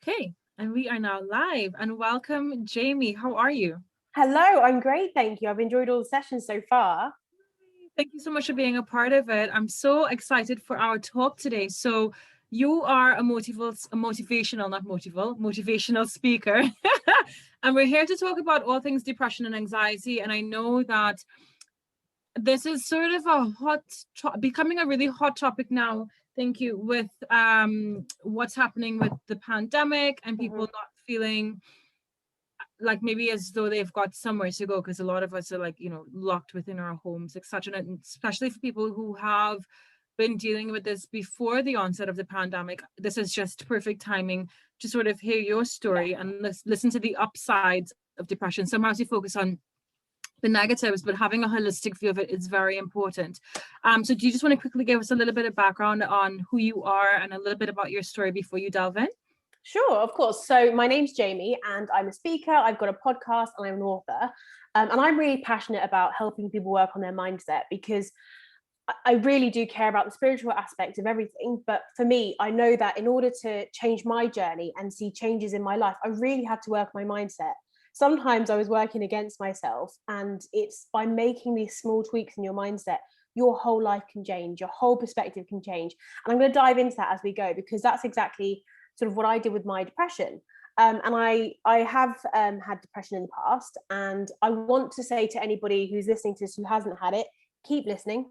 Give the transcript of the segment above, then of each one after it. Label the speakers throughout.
Speaker 1: Okay, and we are now live. And welcome, Jamie. How are you?
Speaker 2: Hello, I'm great, thank you. I've enjoyed all the sessions so far.
Speaker 1: Thank you so much for being a part of it. I'm so excited for our talk today. So, you are motivational speaker. And we're here to talk about all things depression and anxiety. And I know that this is sort of becoming a really hot topic now. Thank you. With what's happening with the pandemic and people
Speaker 2: Mhm.
Speaker 1: not feeling like maybe as though they've got somewhere to go, because a lot of us are like, locked within our homes, etc. And especially for people who have been dealing with this before the onset of the pandemic, this is just perfect timing to sort of hear your
Speaker 2: Yeah.
Speaker 1: story and listen to the upsides of depression. Somehow to focus on the negatives, but having a holistic view of it is very important. So do you just want to quickly give us a little bit of background on who you are and a little bit about your story before you delve in?
Speaker 2: Sure, of course. So my name's Jamie and I'm a speaker. I've got a podcast and I'm an author. And I'm really passionate about helping people work on their mindset because I really do care about the spiritual aspect of everything. But for me, I know that in order to change my journey and see changes in my life, I really had to work my mindset. Sometimes I was working against myself, and it's by making these small tweaks in your mindset, your whole life can change, your whole perspective can change. And I'm going to dive into that as we go, because that's exactly sort of what I did with my depression. And I have had depression in the past, and I want to say to anybody who's listening to this who hasn't had it, keep listening,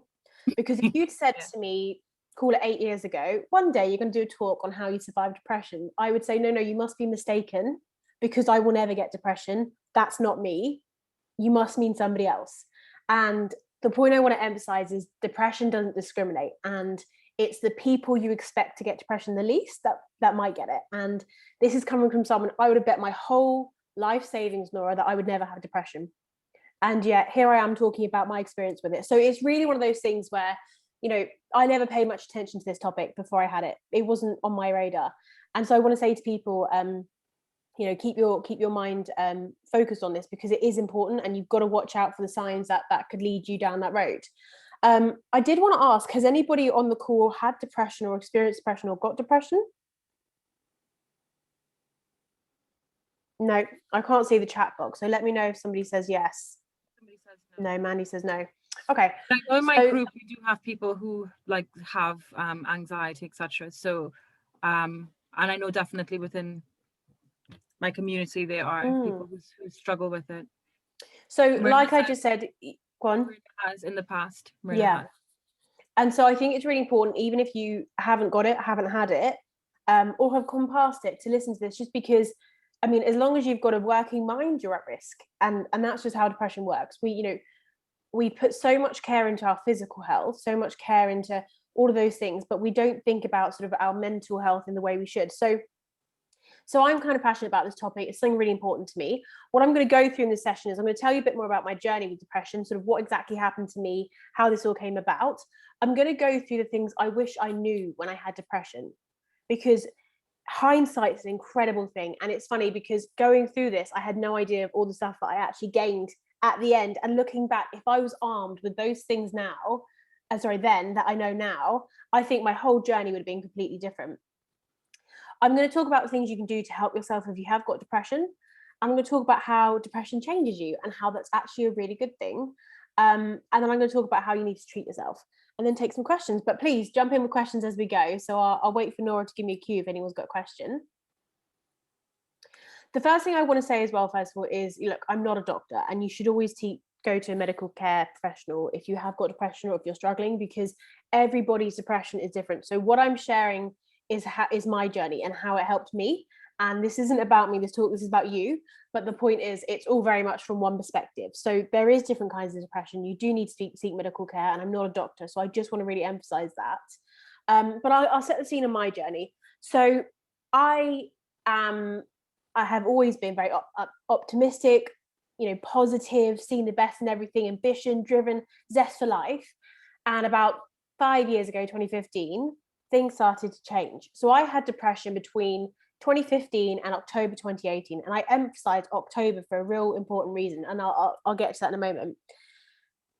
Speaker 2: because if you'd said
Speaker 1: Yeah.
Speaker 2: to me, call it 8 years ago, one day you're going to do a talk on how you survive depression, I would say, no, no, you must be mistaken, because I will never get depression. That's not me. You must mean somebody else. And the point I want to emphasize is depression doesn't discriminate. And it's the people you expect to get depression the least that might get it. And this is coming from someone I would have bet my whole life savings, Nora, that I would never have depression. And yet here I am talking about my experience with it. So it's really one of those things where, I never paid much attention to this topic before I had it. It wasn't on my radar. And so I want to say to people, keep your mind focused on this, because it is important, and you've got to watch out for the signs that could lead you down that road. I did want to ask, has anybody on the call had depression or experienced depression or got depression? No, I can't see the chat box, so let me know if somebody says yes.
Speaker 1: Somebody says no.
Speaker 2: No, Mandy says no. Okay.
Speaker 1: I know in my
Speaker 2: So
Speaker 1: group we do have people who like have anxiety, etc. So and I know definitely within my community there are
Speaker 2: mm,
Speaker 1: people who struggle with it.
Speaker 2: so
Speaker 1: Marina
Speaker 2: like I
Speaker 1: says
Speaker 2: just said, go on.
Speaker 1: Marina has in the past. Marina
Speaker 2: Yeah.
Speaker 1: has.
Speaker 2: And so I think it's really important, even if you haven't got it, haven't had it, or have gone past it, to listen to this, just because, I mean, as long as you've got a working mind, you're at risk. And that's just how depression works. We put so much care into our physical health, so much care into all of those things, but we don't think about sort of our mental health in the way we should. So I'm kind of passionate about this topic. It's something really important to me. What I'm going to go through in this session is I'm going to tell you a bit more about my journey with depression, sort of what exactly happened to me, how this all came about. I'm going to go through the things I wish I knew when I had depression, because hindsight is an incredible thing. And it's funny because going through this, I had no idea of all the stuff that I actually gained at the end. And looking back, if I was armed with those things now, then that I know now, I think my whole journey would have been completely different. I'm going to talk about the things you can do to help yourself if you have got depression. I'm going to talk about how depression changes you and how that's actually a really good thing. And then I'm going to talk about how you need to treat yourself, and then take some questions. But please jump in with questions as we go. So I'll wait for Nora to give me a cue if anyone's got a question. The first thing I want to say as well, first of all, is look, I'm not a doctor, and you should always go to a medical care professional if you have got depression or if you're struggling, because everybody's depression is different. So what I'm sharing is my journey and how it helped me. And this isn't about me, this is about you. But the point is, it's all very much from one perspective. So there is different kinds of depression. You do need to seek medical care, and I'm not a doctor, so I just want to really emphasize that. But I'll set the scene of my journey. So I am I have always been very optimistic, positive, seeing the best in everything, ambition, driven, zest for life. And about 5 years ago, 2015, things started to change. So I had depression between 2015 and October 2018. And I emphasize October for a real important reason. And I'll get to that in a moment.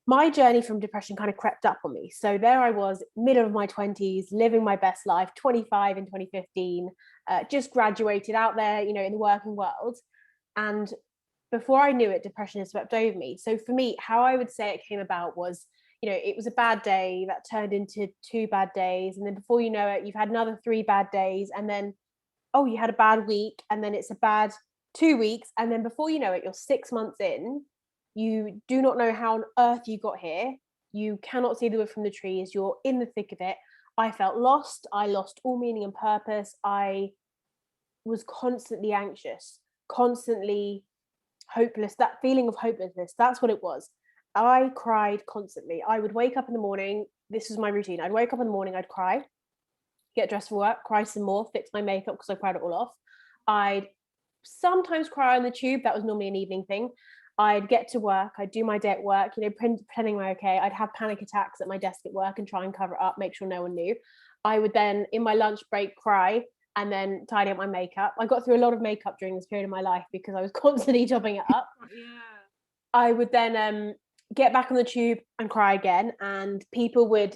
Speaker 2: my journey from depression kind of crept up on me. So there I was, middle of my 20s, living my best life, 25 in 2015, just graduated out there, you know, in the working world. And before I knew it, depression had swept over me. So for me, how I would say it came about was, you know, it was a bad day that turned into 2 bad days. And then before you know it, you've had another 3 bad days. And then, oh, you had a bad week. And then it's a bad 2 weeks. And then before you know it, you're 6 months in. You do not know how on earth you got here. You cannot see the wood from the trees. You're in the thick of it. I felt lost. I lost all meaning and purpose. I was constantly anxious, constantly hopeless. That feeling of hopelessness, that's what it was. I cried constantly. I would wake up in the morning. This was my routine. I'd wake up in the morning, I'd cry, get dressed for work, cry some more, fix my makeup because I cried it all off. I'd sometimes cry on the tube. That was normally an evening thing. I'd get to work, I'd do my day at work, you know, pretending I'm okay. I'd have panic attacks at my desk at work and try and cover it up, make sure no one knew. I would then, in my lunch break, cry and then tidy up my makeup. I got through a lot of makeup during this period of my life because I was constantly topping it up.
Speaker 1: Yeah.
Speaker 2: I would then get back on the tube and cry again. And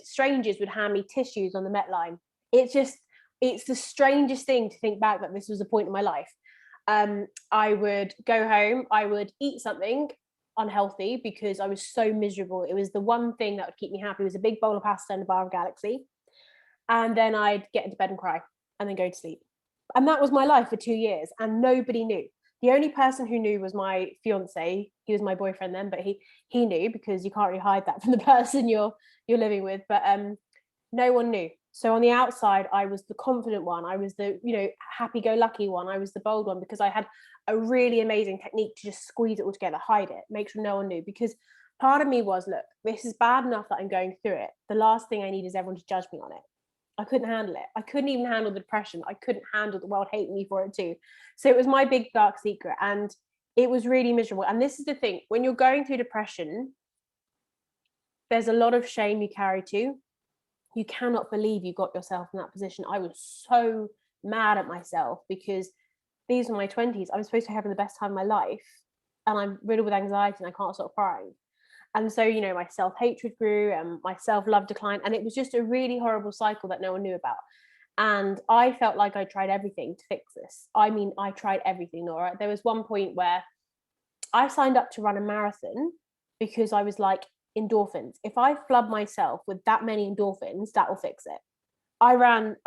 Speaker 2: strangers would hand me tissues on the Met line. It's the strangest thing to think back that this was a point in my life. I would go home, I would eat something unhealthy because I was so miserable. It was the one thing that would keep me happy. It was a big bowl of pasta and a bar of Galaxy. And then I'd get into bed and cry and then go to sleep. And that was my life for 2 years and nobody knew. The only person who knew was my fiance. He was my boyfriend then, but he knew because you can't really hide that from the person you're living with. But no one knew. So on the outside, I was the confident one. I was the, you know, happy-go-lucky one. I was the bold one because I had a really amazing technique to just squeeze it all together, hide it, make sure no one knew. Because part of me was, look, this is bad enough that I'm going through it. The last thing I need is everyone to judge me on it. I couldn't handle it. I couldn't even handle the depression. I couldn't handle the world hating me for it too. So it was my big dark secret and it was really miserable. And this is the thing, when you're going through depression, there's a lot of shame you carry too. You cannot believe you got yourself in that position. I was so mad at myself because these were my 20s. I was supposed to be having the best time of my life and I'm riddled with anxiety and I can't stop crying. And so, you know, my self-hatred grew and my self-love declined. And it was just a really horrible cycle that no one knew about. And I felt like I tried everything to fix this. I mean, I tried everything, Nora. There was one point where I signed up to run a marathon because I was like, endorphins. If I flood myself with that many endorphins, that will fix it. I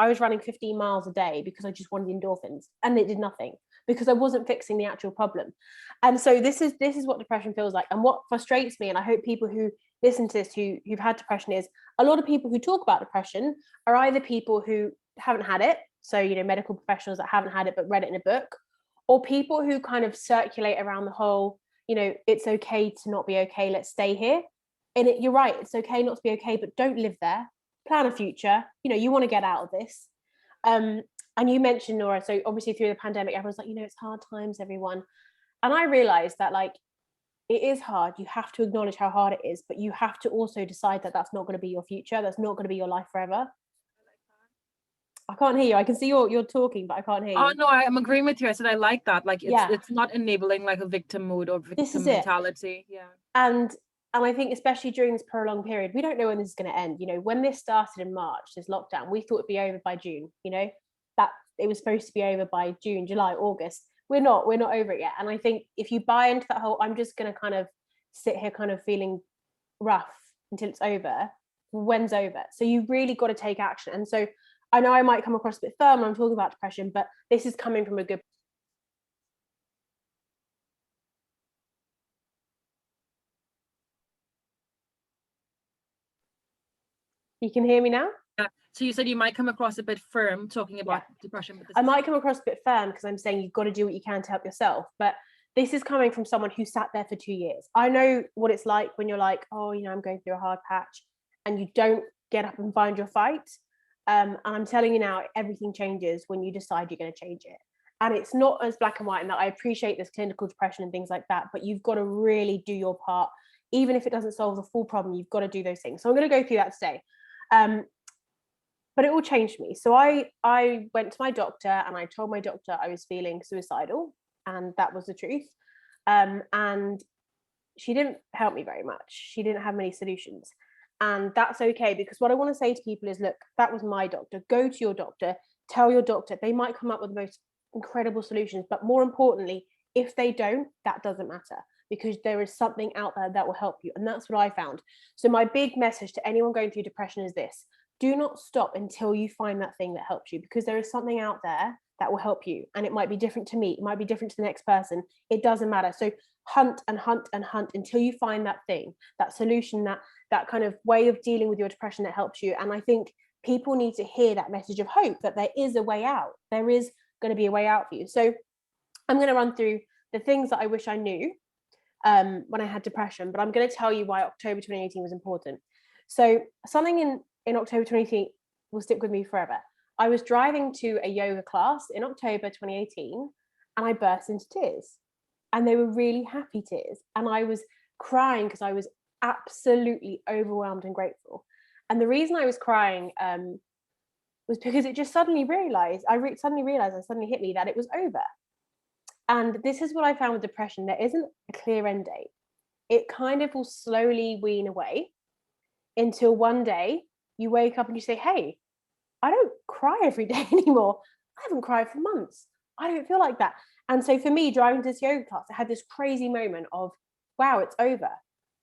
Speaker 2: was running 15 miles a day because I just wanted endorphins and it did nothing because I wasn't fixing the actual problem. And so this is what depression feels like. And what frustrates me, and I hope people who listen to this who've had depression, is a lot of people who talk about depression are either people who haven't had it, so, you know, medical professionals that haven't had it but read it in a book, or people who kind of circulate around the whole, you know, it's okay to not be okay, let's stay here. And you're right, it's okay not to be okay, but don't live there. Plan a future. You know, you want to get out of this. And you mentioned, Nora, so obviously through the pandemic, everyone's like, you know, it's hard times, everyone. And I realized that, like, it is hard. You have to acknowledge how hard it is, but you have to also decide that that's not going to be your future. That's not going to be your life forever. I can't hear you. I can see you're talking, but I can't hear you.
Speaker 1: Oh no, I'm agreeing with you. I said I like that. Like
Speaker 2: Yeah.
Speaker 1: it's not enabling like a victim mode or
Speaker 2: This is
Speaker 1: victim
Speaker 2: it.
Speaker 1: mentality. Yeah.
Speaker 2: And I think especially during this prolonged period, we don't know when this is going to end. You know, when this started in March, this lockdown, we thought it'd be over by June, you know, that it was supposed to be over by June, July, August. We're not over it yet. And I think if you buy into that whole, I'm just going to kind of sit here kind of feeling rough until it's over, when's over? So you really got to take action. And so I know I might come across a bit firm when I'm talking about depression, but this is coming from a good. You can hear me now?
Speaker 1: Yeah. So you said you might come across a bit firm talking about depression, but
Speaker 2: I might come across a bit firm because I'm saying you've got to do what you can to help yourself. But this is coming from someone who sat there for 2 years. I know what it's like when you're like, oh, you know, I'm going through a hard patch and you don't get up and find your fight. And I'm telling you now, everything changes when you decide you're going to change it. And it's not as black and white. And that I appreciate this clinical depression and things like that, but you've got to really do your part. Even if it doesn't solve the full problem, you've got to do those things. So I'm going to go through that today. But it all changed me. So I went to my doctor and I told my doctor I was feeling suicidal, and that was the truth. And she didn't help me very much. She didn't have many solutions. And that's okay, because what I want to say to people is, look, that was my doctor. Go to your doctor, tell your doctor. They might come up with the most incredible solutions, but more importantly, if they don't, that doesn't matter, because there is something out there that will help you. And that's what I found. So my big message to anyone going through depression is this: do not stop until you find that thing that helps you, because there is something out there that will help you. And it might be different to me, it might be different to the next person. It doesn't matter. So hunt and hunt and hunt until you find that thing, that solution, that kind of way of dealing with your depression that helps you. And I think people need to hear that message of hope, that there is a way out. There is going to be a way out for you. So I'm going to run through the things that I wish I knew when I had depression, but I'm going to tell you why October 2018 was important. So something in October 2018 will stick with me forever. I was driving to a yoga class in October 2018 and I burst into tears, and they were really happy tears. And I was crying because I was absolutely overwhelmed and grateful. And the reason I was crying was because it just suddenly hit me that it was over. And this is what I found with depression: there isn't a clear end date. It kind of will slowly wean away until one day you wake up and you say, hey, I don't cry every day anymore. I haven't cried for months. I don't feel like that. And so for me, driving to this yoga class, I had this crazy moment of, wow, it's over.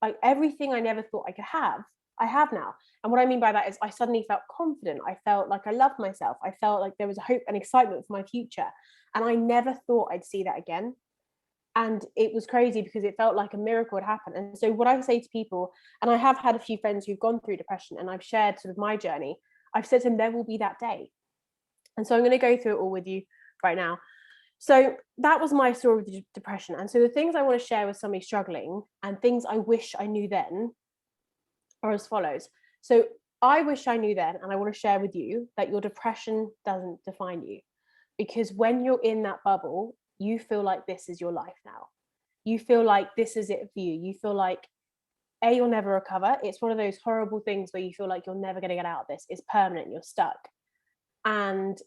Speaker 2: Like everything I never thought I could have, I have now. And what I mean by that is I suddenly felt confident. I felt like I loved myself. I felt like there was hope and excitement for my future. And I never thought I'd see that again. And it was crazy because it felt like a miracle had happened. And so what I say to people, and I have had a few friends who've gone through depression and I've shared sort of my journey, I've said to them, there will be that day. And so I'm going to go through it all with you right now. So that was my story with depression. And so the things I want to share with somebody struggling and things I wish I knew then are as follows. So I wish I knew then, and I want to share with you, that your depression doesn't define you. Because when you're in that bubble, you feel like this is your life now. You feel like this is it for you. You feel like, you'll never recover. It's one of those horrible things where you feel like you're never going to get out of this. It's permanent. You're stuck. And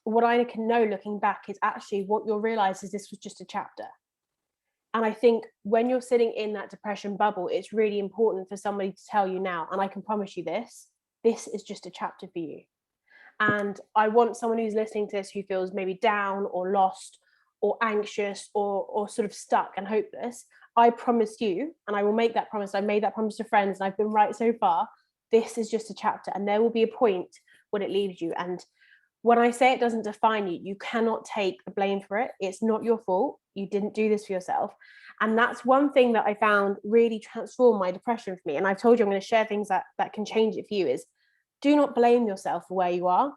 Speaker 2: what I can know looking back is actually what you'll realize is this was just a chapter. And I think when you're sitting in that depression bubble, it's really important for somebody to tell you now, and I can promise you this is just a chapter for you. And I want someone who's listening to this who feels maybe down or lost or anxious or sort of stuck and hopeless. I promise you, and I will make that promise. I made that promise to friends and I've been right so far. This is just a chapter, and there will be a point when it leaves you. And when I say it doesn't define you, you cannot take the blame for it. It's not your fault. You didn't do this for yourself. And that's one thing that I found really transformed my depression for me. And I've told you I'm going to share things that can change it for you. Is do not blame yourself for where you are.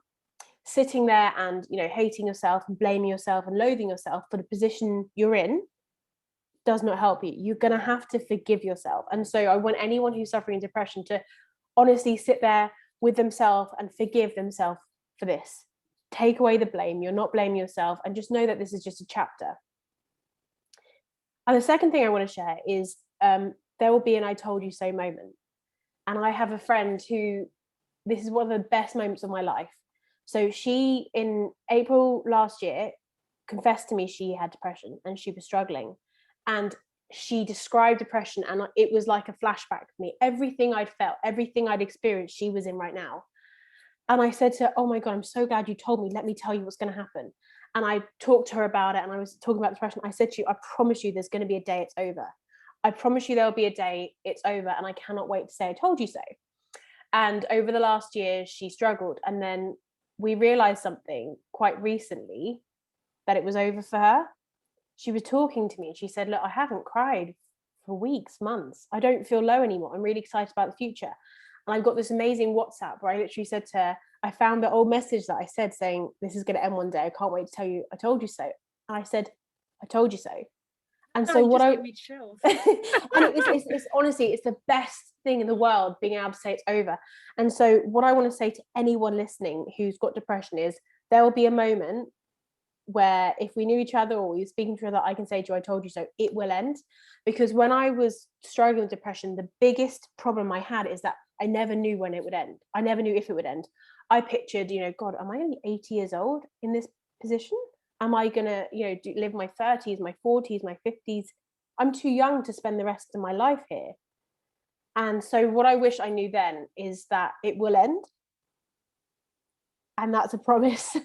Speaker 2: Sitting there and, hating yourself and blaming yourself and loathing yourself for the position you're in does not help you. You're going to have to forgive yourself. And so I want anyone who's suffering depression to honestly sit there with themselves and forgive themselves for this. Take away the blame. You're not blaming yourself, and just know that this is just a chapter. And the second thing I want to share is there will be an I told you so moment. And I have a friend who, this is one of the best moments of my life. So she, in April last year, confessed to me she had depression and she was struggling. And she described depression, and it was like a flashback for me. Everything I'd felt, everything I'd experienced, she was in right now. And I said to her, oh my God, I'm so glad you told me. Let me tell you what's going to happen. And I talked to her about it, and I was talking about depression. I said to you, I promise you there's going to be a day it's over. I promise you there'll be a day it's over, and I cannot wait to say I told you so. And over the last year, she struggled. And then we realized something quite recently, that it was over for her. She was talking to me and she said, look, I haven't cried for weeks, months. I don't feel low anymore. I'm really excited about the future. And I've got this amazing WhatsApp where I literally said to her, I found the old message that I said saying, this is going to end one day. I can't wait to tell you I told you so. And I said, I told you so. And so what I
Speaker 1: me chills.
Speaker 2: and it's honestly, it's the best thing in the world, being able to say it's over. And so what I want to say to anyone listening who's got depression is, there will be a moment where if we knew each other or we were speaking to each other, I can say to you, I told you so. It will end. Because when I was struggling with depression, the biggest problem I had is that I never knew when it would end. I never knew if it would end. I pictured, God, am I going to be 80 years old in this position? Am I going to, live my 30s, my 40s, my 50s? I'm too young to spend the rest of my life here. And so what I wish I knew then is that it will end. And that's a promise.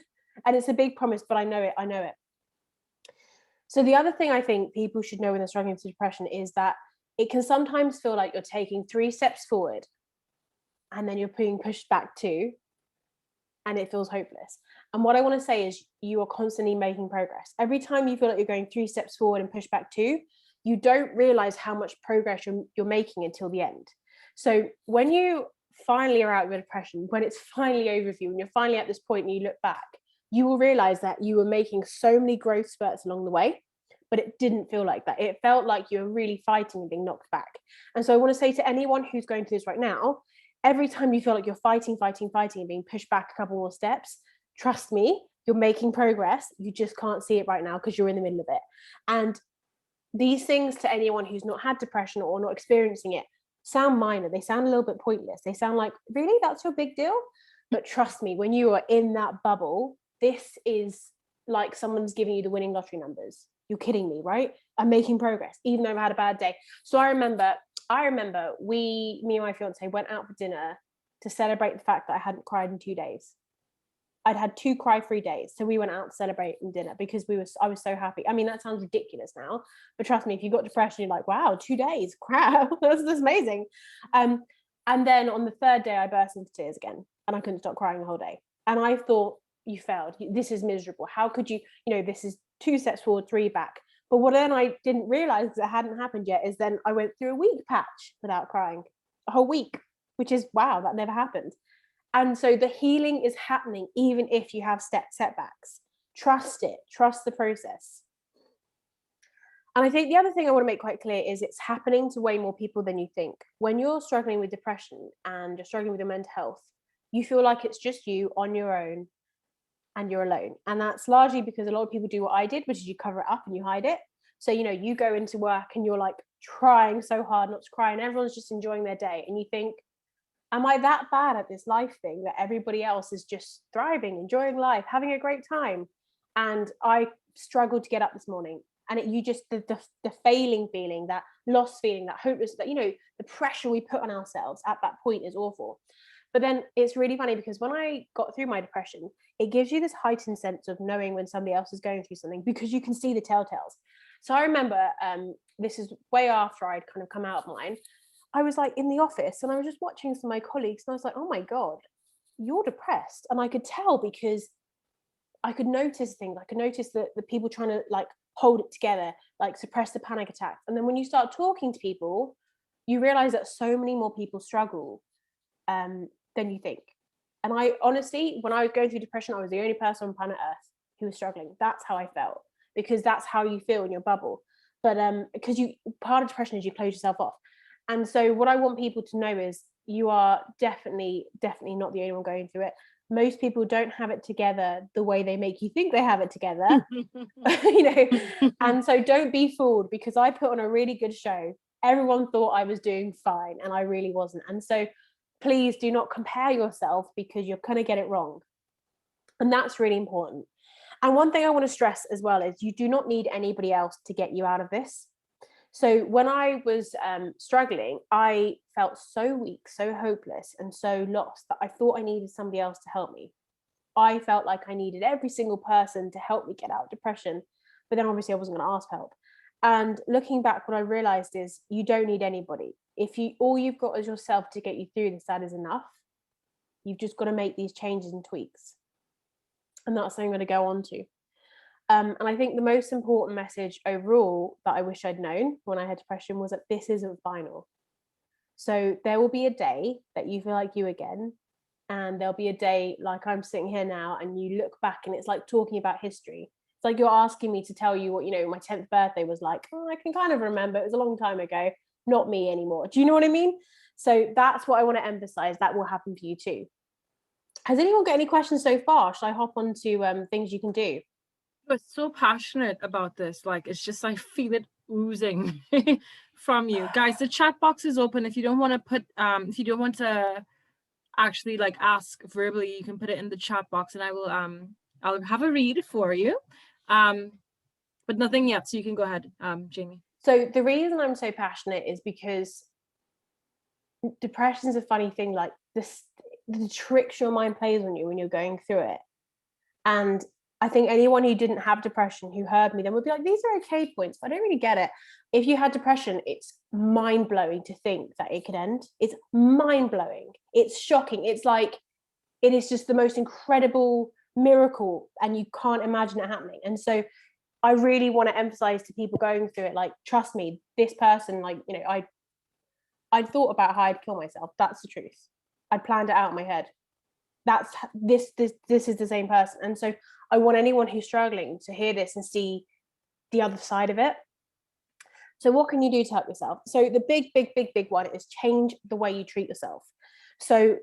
Speaker 2: And it's a big promise, but I know it. So the other thing I think people should know when they're struggling with depression is that it can sometimes feel like you're taking 3 steps forward and then you're being pushed back 2, and it feels hopeless. And what I want to say is you are constantly making progress. Every time you feel like you're going 3 steps forward and push back 2, you don't realize how much progress you're making until the end. So when you finally are out of your depression, when it's finally over for you, and you're finally at this point and you look back, you will realize that you were making so many growth spurts along the way, but it didn't feel like that. It felt like you were really fighting and being knocked back. And so I want to say to anyone who's going through this right now, every time you feel like you're fighting and being pushed back a couple more steps, trust me, you're making progress. You just can't see it right now because you're in the middle of it. And these things, to anyone who's not had depression or not experiencing it, sound minor. They sound a little bit pointless. They sound like, really, that's your big deal? But trust me, when you are in that bubble, this is like someone's giving you the winning lottery numbers. You're kidding me, right? I'm making progress, even though I've had a bad day. So I remember me and my fiance went out for dinner to celebrate the fact that I hadn't cried in 2 days. I'd had 2 cry-free days. So we went out to celebrate in dinner because I was so happy. I mean, that sounds ridiculous now, but trust me, if you've got depression, you're like, wow, 2 days, crap, that's amazing. And then on the 3rd day, I burst into tears again and I couldn't stop crying the whole day. And I thought, you failed. This is miserable. How could you, this is 2 steps forward, 3 back. But what then I didn't realize, because it hadn't happened yet, is then I went through a week patch without crying, a whole week, which is, wow, that never happened. And so the healing is happening even if you have setbacks. Trust it. Trust the process. And I think the other thing I want to make quite clear is it's happening to way more people than you think. When you're struggling with depression and you're struggling with your mental health, you feel like it's just you on your own and you're alone. And that's largely because a lot of people do what I did, which is you cover it up and you hide it. So, you go into work and you're like trying so hard not to cry and everyone's just enjoying their day. And you think, am I that bad at this life thing that everybody else is just thriving, enjoying life, having a great time? And I struggled to get up this morning. And the failing feeling, that lost feeling, that hopeless, that, the pressure we put on ourselves at that point is awful. But then it's really funny because when I got through my depression, it gives you this heightened sense of knowing when somebody else is going through something because you can see the telltales. So I remember, this is way after I'd kind of come out of mine, I was like in the office and I was just watching some of my colleagues and I was like, oh my God, you're depressed. And I could tell because I could notice things. I could notice that the people trying to like hold it together, like suppress the panic attacks. And then when you start talking to people, you realize that so many more people struggle than you think. And I honestly, when I was going through depression, I was the only person on planet Earth who was struggling. That's how I felt, because that's how you feel in your bubble. But because part of depression is you close yourself off. And so what I want people to know is you are definitely not the only one going through it. Most people don't have it together the way they make you think they have it together. And so don't be fooled, because I put on a really good show. Everyone thought I was doing fine and I really wasn't. And so please do not compare yourself, because you're going to get it wrong. And that's really important. And one thing I want to stress as well is you do not need anybody else to get you out of this. So when I was struggling, I felt so weak, so hopeless, and so lost that I thought I needed somebody else to help me. I felt like I needed every single person to help me get out of depression. But then obviously I wasn't going to ask for help. And looking back, what I realized is you don't need anybody. If all you've got is yourself to get you through this, that is enough. You've just got to make these changes and tweaks. And that's something I'm going to go on to. And I think the most important message overall that I wish I'd known when I had depression was that this isn't final. So there will be a day that you feel like you again, and there'll be a day like I'm sitting here now and you look back and it's like talking about history. It's like you're asking me to tell you what, my 10th birthday was like. I can kind of remember. It was a long time ago, not me anymore. Do you know what I mean? So that's what I want to emphasize. That will happen for you too. Has anyone got any questions so far? Should I hop on to things you can do?
Speaker 1: You're so passionate about this. Like, it's just, I feel it oozing from you. Guys, the chat box is open. If you don't want to actually like ask verbally, you can put it in the chat box and I will I'll have a read for you. But nothing yet, so you can go ahead, Jamie.
Speaker 2: So the reason I'm so passionate is because depression is a funny thing. Like this, the tricks your mind plays on you when you're going through it. And I think anyone who didn't have depression who heard me then would be like, these are okay points, but I don't really get it. If you had depression, it's mind-blowing to think that it could end. It's mind-blowing. It's shocking. It's like, it is just the most incredible miracle, and you can't imagine it happening. And so I really want to emphasize to people going through it, like, trust me, this person, like, you know, I thought about how I'd kill myself. That's the truth. I planned it out in my head. That's this is the same person. And so I want anyone who's struggling to hear this and see the other side of it. So what can you do to help yourself? So the big one is change the way you treat yourself. So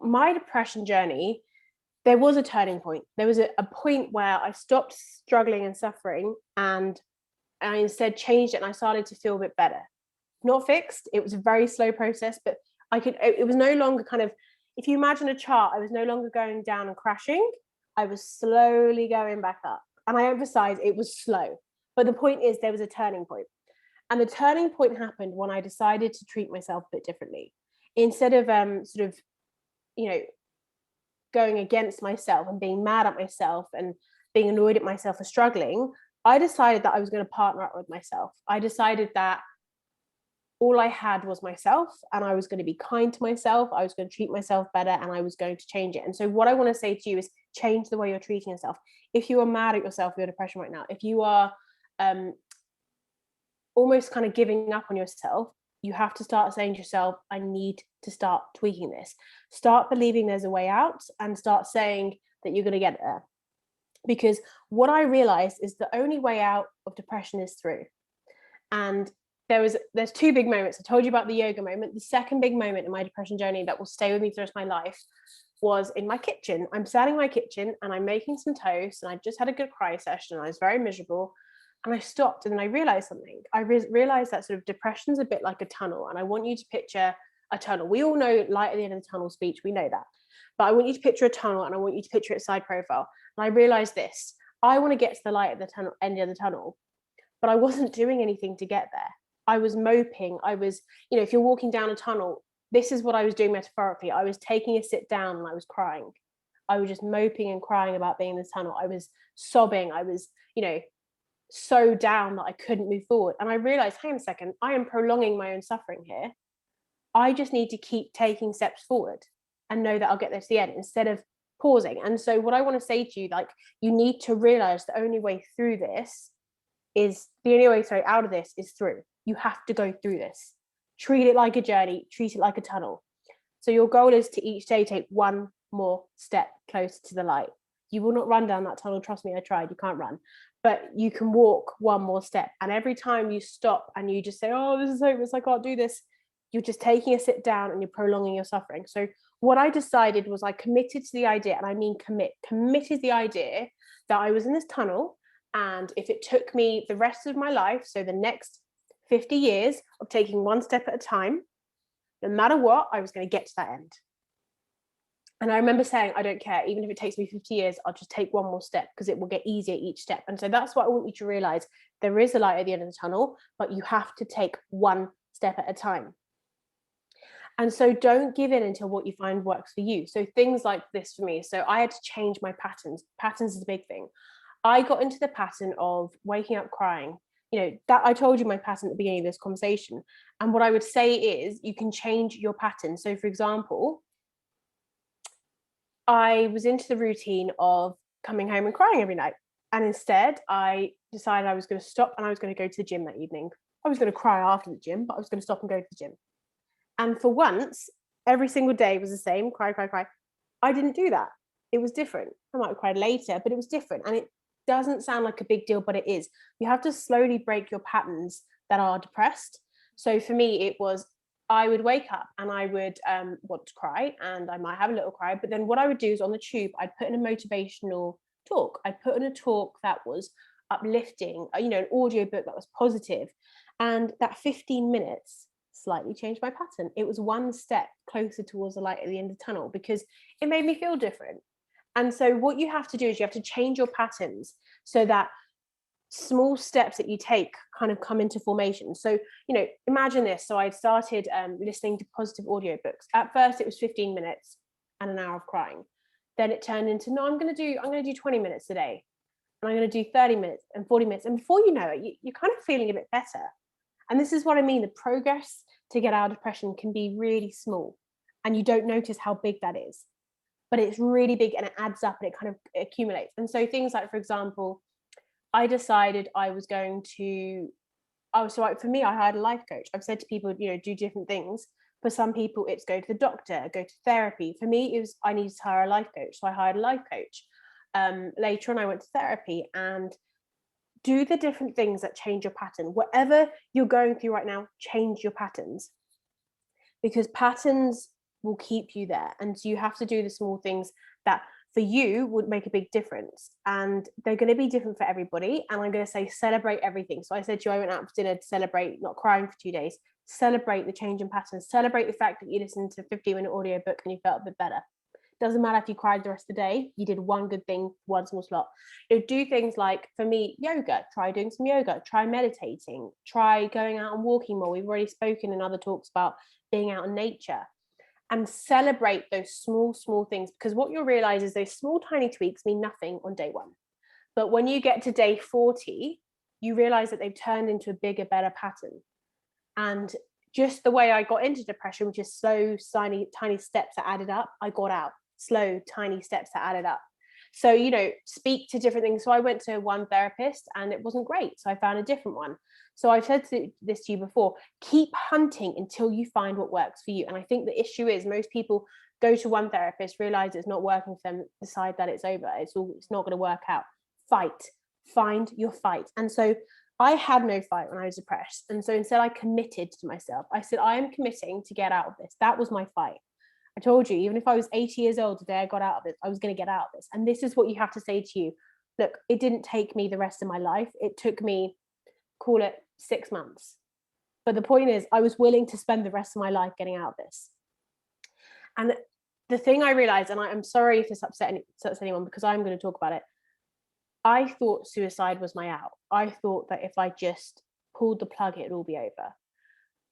Speaker 2: my depression journey, there was a turning point. There was a point where I stopped struggling and suffering, and I instead changed it, and I started to feel a bit better. Not fixed. It was a very slow process, but it was no longer kind of, if you imagine a chart, I was no longer going down and crashing. I was slowly going back up. And I emphasize it was slow. But the point is, there was a turning point. And the turning point happened when I decided to treat myself a bit differently. Instead of sort of, you know, going against myself and being mad at myself and being annoyed at myself for struggling, I decided that I was going to partner up with myself. I decided that all I had was myself, and I was going to be kind to myself. I was going to treat myself better, and I was going to change it. And so what I want to say to you is change the way you're treating yourself. If you are mad at yourself for your depression right now, if you are almost kind of giving up on yourself, you have to start saying to yourself, I need to start tweaking this. Start believing there's a way out, and start saying that you're going to get there. Because what I realized is the only way out of depression is through. And there's two big moments. I told you about the yoga moment. The second big moment in my depression journey that will stay with me for the rest of my life was in my kitchen. I'm sat in my kitchen and I'm making some toast, and I just had a good cry session, and I was very miserable. And I stopped, and then I realized something. I realized that sort of depression's a bit like a tunnel, and I want you to picture a tunnel. We all know light at the end of the tunnel speech. We know that. But I want you to picture a tunnel, and I want you to picture its side profile. And I realized this. I want to get to the light at the tunnel, end of the tunnel, but I wasn't doing anything to get there. I was moping. I was, you know, if you're walking down a tunnel, this is what I was doing metaphorically. I was taking a sit down and I was crying. I was just moping and crying about being in this tunnel. I was sobbing. I was, you know, so down that I couldn't move forward. And I realized, hang on a second, I am prolonging my own suffering here. I just need to keep taking steps forward and know that I'll get there to the end instead of pausing. And so what I want to say to you, like, you need to realize the only way through this out of this is through. You have to go through this. Treat it like a journey, treat it like a tunnel. So your goal is to each day take one more step closer to the light. You will not run down that tunnel. Trust me, I tried. You can't run. But you can walk one more step. And every time you stop and you just say, oh, this is hopeless, I can't do this, you're just taking a sit down and you're prolonging your suffering. So what I decided was I committed to the idea, and I mean committed the idea that I was in this tunnel, and if it took me the rest of my life, so the next 50 years of taking one step at a time, no matter what, I was going to get to that end. And I remember saying, I don't care, even if it takes me 50 years, I'll just take one more step because it will get easier each step. And so that's what I want you to realize. There is a light at the end of the tunnel, but you have to take one step at a time. And so don't give in until what you find works for you. So things like this for me. So I had to change my patterns. Patterns is a big thing. I got into the pattern of waking up crying. You know, that I told you my pattern at the beginning of this conversation. And what I would say is you can change your pattern. So for example, I was into the routine of coming home and crying every night. And instead I decided I was going to stop, and I was going to go to the gym that evening. I was going to cry after the gym, but I was going to stop and go to the gym. And for once, every single day was the same, cry, cry, cry. I didn't do that. It was different. I might have cried later, but it was different. And it doesn't sound like a big deal, but it is. You have to slowly break your patterns that are depressed. So for me, it was, I would wake up and I would want to cry, and I might have a little cry. But then what I would do is on the tube, I'd put in a motivational talk. I'd put in a talk that was uplifting, you know, an audio book that was positive. And that 15 minutes slightly changed my pattern. It was one step closer towards the light at the end of the tunnel because it made me feel different. And so what you have to do is you have to change your patterns so that small steps that you take kind of come into formation. So, you know, imagine this. So I started listening to positive audiobooks. At first it was 15 minutes and an hour of crying. Then it turned into, no, I'm going to do 20 minutes a day. And I'm going to do 30 minutes and 40 minutes. And before you know it, you're kind of feeling a bit better. And this is what I mean. The progress to get out of depression can be really small and you don't notice how big that is. But it's really big and it adds up and it kind of accumulates. And so things like, for example, I decided I was going to, for me, I hired a life coach. I've said to people, you know, do different things. For some people, it's go to the doctor, go to therapy. For me, it was, I needed to hire a life coach. So I hired a life coach. Later on, I went to therapy and do the different things that change your pattern. Whatever you're going through right now, change your patterns, because patterns will keep you there. And so you have to do the small things that for you would make a big difference. And they're going to be different for everybody. And I'm going to say celebrate everything. So I said to you, I went out for dinner to celebrate not crying for 2 days. Celebrate the change in patterns. Celebrate the fact that you listened to a 15-minute audiobook and you felt a bit better. Doesn't matter if you cried the rest of the day, you did one good thing, one small slot. You know, do things like, for me, yoga. Try doing some yoga, try meditating, try going out and walking more. We've already spoken in other talks about being out in nature. And celebrate those small things, because what you'll realize is those small tiny tweaks mean nothing on day one. But when you get to day 40, you realize that they've turned into a bigger, better pattern. And just the way I got into depression, which is slow, tiny steps that added up, I got out. Slow, tiny steps that added up. So, you know, speak to different things. So I went to one therapist and it wasn't great. So I found a different one. So I've said this to you before, keep hunting until you find what works for you. And I think the issue is most people go to one therapist, realize it's not working for them, decide that it's over. It's not going to work out. Find your fight. And so I had no fight when I was depressed. And so instead I committed to myself. I said, I am committing to get out of this. That was my fight. I told you, even if I was 80 years old today, I got out of this, I was going to get out of this. And this is what you have to say to you. Look, it didn't take me the rest of my life. It took me, call it 6 months. But the point is, I was willing to spend the rest of my life getting out of this. And the thing I realized, and I'm sorry if this upsets anyone, because I'm going to talk about it. I thought suicide was my out. I thought that if I just pulled the plug, it would all be over.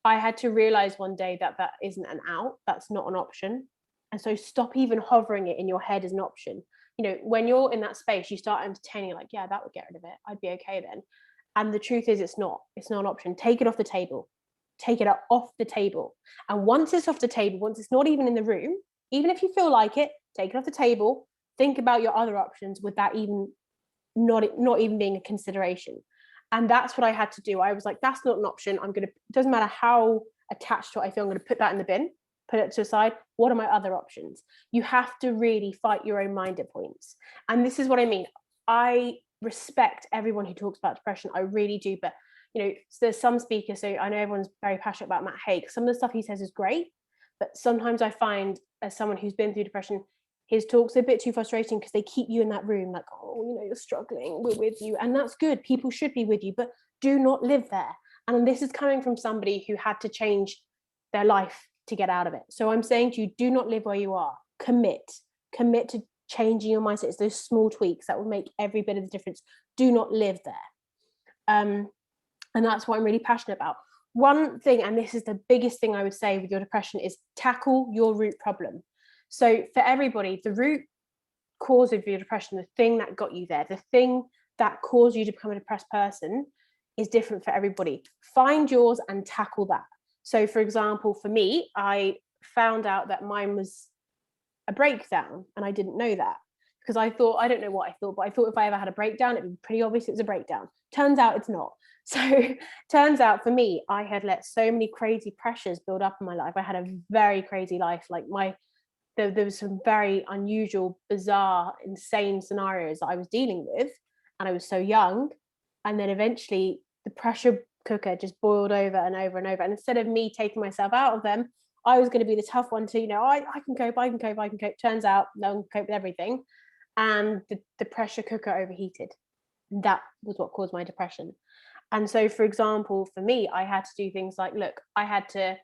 Speaker 2: I had to realize one day that that isn't an out. That's not an option. And so stop even hovering it in your head as an option. You know, when you're in that space, you start entertaining like, yeah, that would get rid of it. I'd be okay then. And the truth is it's not an option. Take it off the table. Take it off the table. And once it's off the table, once it's not even in the room, even if you feel like it, take it off the table. Think about your other options with that even not even being a consideration. And that's what I had to do. I was like, that's not an option. It doesn't matter how attached to it I feel, I'm going to put that in the bin, put it to the side. What are my other options? You have to really fight your own mind at points. And this is what I mean. I respect everyone who talks about depression. I really do. But, you know, there's some speakers, so I know everyone's very passionate about Matt Haig. Some of the stuff he says is great. But sometimes I find, as someone who's been through depression, his talks are a bit too frustrating because they keep you in that room like, oh, you know, you're struggling, we're with you. And that's good. People should be with you, but do not live there. And this is coming from somebody who had to change their life to get out of it. So I'm saying to you, do not live where you are. Commit to changing your mindset. It's those small tweaks that will make every bit of the difference. Do not live there. And that's what I'm really passionate about. One thing, and this is the biggest thing I would say with your depression, is tackle your root problem. So for everybody, the root cause of your depression, the thing that got you there, the thing that caused you to become a depressed person is different for everybody. Find yours and tackle that. So for example, for me, I found out that mine was a breakdown and I didn't know that because I don't know what I thought, but I thought if I ever had a breakdown, it'd be pretty obvious it was a breakdown. Turns out it's not. So turns out for me, I had let so many crazy pressures build up in my life. I had a very crazy life. Like there was some very unusual, bizarre, insane scenarios that I was dealing with, and I was so young. And then eventually the pressure cooker just boiled over and over and over. And instead of me taking myself out of them, I was going to be the tough one to, you know, I can cope. Turns out no one can cope with everything. And the pressure cooker overheated. That was what caused my depression. And so, for example, for me, I had to do things like, look, I had to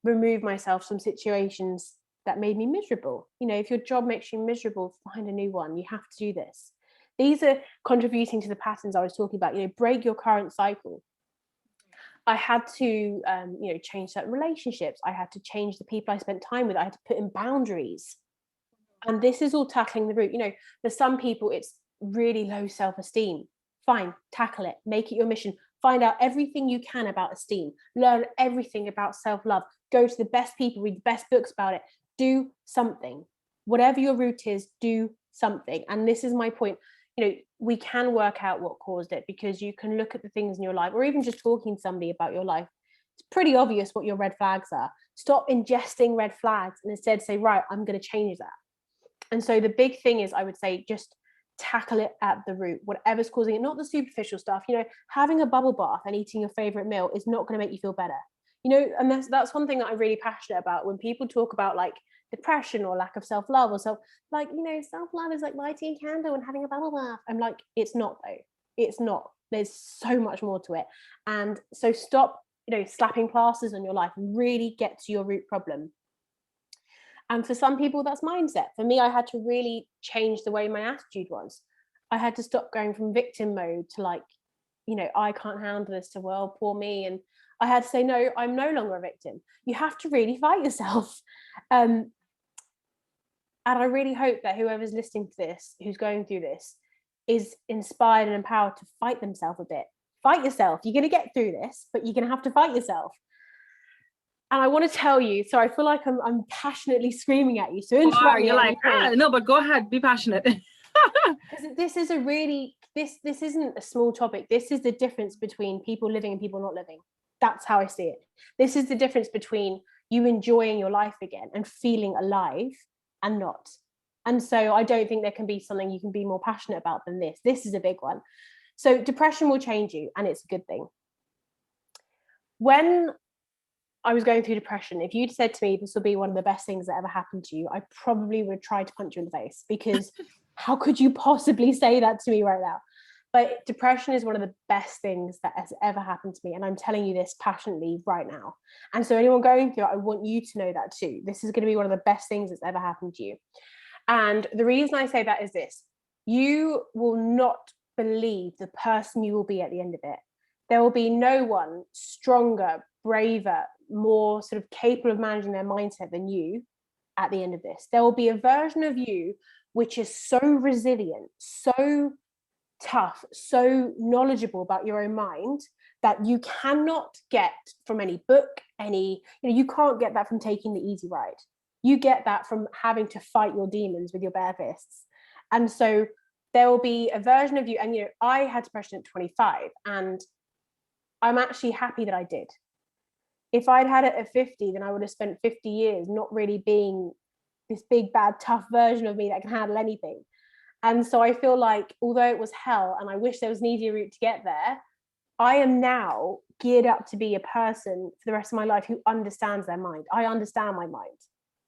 Speaker 2: remove myself from situations that made me miserable. You know, if your job makes you miserable, find a new one. You have to do this. These are contributing to the patterns I was talking about. Break your current cycle. I had to, change certain relationships. I had to change the people I spent time with. I had to put in boundaries. And this is all tackling the root. For some people, it's really low self-esteem. Fine, tackle it. Make it your mission. Find out everything you can about esteem. Learn everything about self-love. Go to the best people, read the best books about it. Do something. Whatever your root is, do something. And this is my point. We can work out what caused it, because you can look at the things in your life, or even just talking to somebody about your life. It's pretty obvious what your red flags are. Stop ingesting red flags and instead say, right, I'm going to change that. And so the big thing is, I would say, just tackle it at the root, whatever's causing it, not the superficial stuff. Having a bubble bath and eating your favorite meal is not going to make you feel better. And that's one thing that I'm really passionate about. When people talk about like depression or lack of self-love, or self-love is like lighting a candle and having a bubble bath. I'm like, it's not though. It's not. There's so much more to it. And so stop, slapping plasters on your life and really get to your root problem. And for some people, that's mindset. For me, I had to really change the way my attitude was. I had to stop going from victim mode to I can't handle this, to, well, poor me. And I had to say, no, I'm no longer a victim. You have to really fight yourself. And I really hope that whoever's listening to this, who's going through this, is inspired and empowered to fight themselves a bit. Fight yourself. You're going to get through this, but you're going to have to fight yourself. And I want to tell you, so I feel like I'm passionately screaming at you. So interrupt me.
Speaker 1: You're like, no, but go ahead, be passionate.
Speaker 2: Because this is this isn't a small topic. This is the difference between people living and people not living. That's how I see it. This is the difference between you enjoying your life again and feeling alive and not. And so I don't think there can be something you can be more passionate about than this. This is a big one. So depression will change you, and it's a good thing. When I was going through depression, if you'd said to me this will be one of the best things that ever happened to you, I probably would try to punch you in the face, because how could you possibly say that to me right now? But depression is one of the best things that has ever happened to me, and I'm telling you this passionately right now. And so anyone going through it, I want you to know that too. This is going to be one of the best things that's ever happened to you. And the reason I say that is this: you will not believe the person you will be at the end of it. There will be no one stronger, braver, more sort of capable of managing their mindset than you at the end of this. There will be a version of you which is so resilient, so tough, so knowledgeable about your own mind, that you cannot get from any book, you can't get that from taking the easy ride. You get that from having to fight your demons with your bare fists. And so there will be a version of you, and I had depression at 25, and I'm actually happy that I did. If I'd had it at 50, then I would have spent 50 years not really being this big, bad, tough version of me that can handle anything. And so I feel like, although it was hell and I wish there was an easier route to get there, I am now geared up to be a person for the rest of my life who understands their mind. I understand my mind.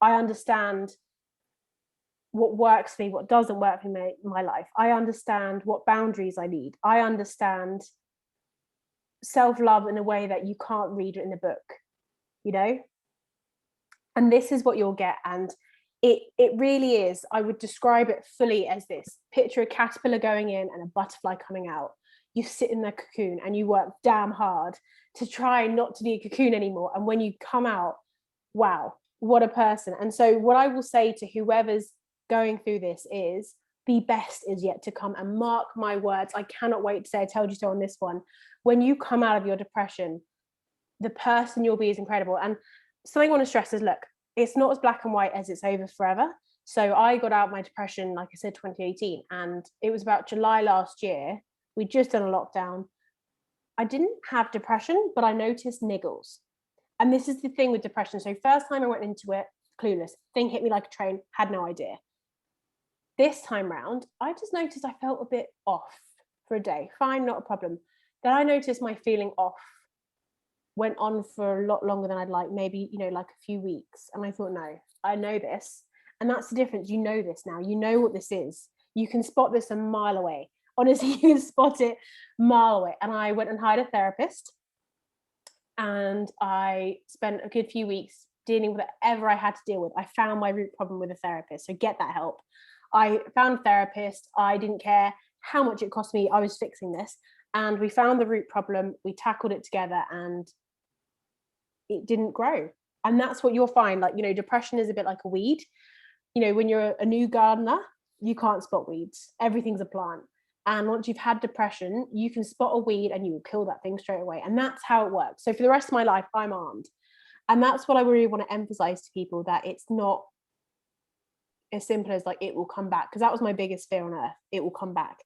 Speaker 2: I understand what works for me, what doesn't work for me in my life. I understand what boundaries I need. I understand self-love in a way that you can't read in a book, and this is what you'll get. And it really is, I would describe it fully as this: picture a caterpillar going in and a butterfly coming out. You sit in the cocoon and you work damn hard to try not to be a cocoon anymore, and when you come out, wow, what a person. And so what I will say to whoever's going through this is, the best is yet to come. And mark my words, I cannot wait to say I told you so on this one. When you come out of your depression, the person you'll be is incredible. And something I want to stress is, look, it's not as black and white as it's over forever. So I got out of my depression, like I said, 2018, and it was about July last year. We'd just done a lockdown. I didn't have depression, but I noticed niggles. And this is the thing with depression. So first time I went into it, clueless, thing hit me like a train, had no idea. This time round, I just noticed I felt a bit off for a day. Fine, not a problem. Then I noticed my feeling off went on for a lot longer than I'd like, maybe, like a few weeks. And I thought, no, I know this. And that's the difference. You know this now. You know what this is. You can spot this a mile away. Honestly, you can spot it a mile away. And I went and hired a therapist. And I spent a good few weeks dealing with whatever I had to deal with. I found my root problem with a therapist. So get that help. I found a therapist. I didn't care how much it cost me. I was fixing this, and we found the root problem, we tackled it together, and it didn't grow. And that's what you'll find, like, you know, depression is a bit like a weed. You know, when you're a new gardener, you can't spot weeds, everything's a plant. And once you've had depression, you can spot a weed and you will kill that thing straight away. And that's how it works. So for the rest of my life, I'm armed. And that's what I really want to emphasize to people, that it's not as simple as like, it will come back. Because that was my biggest fear on earth. It will come back.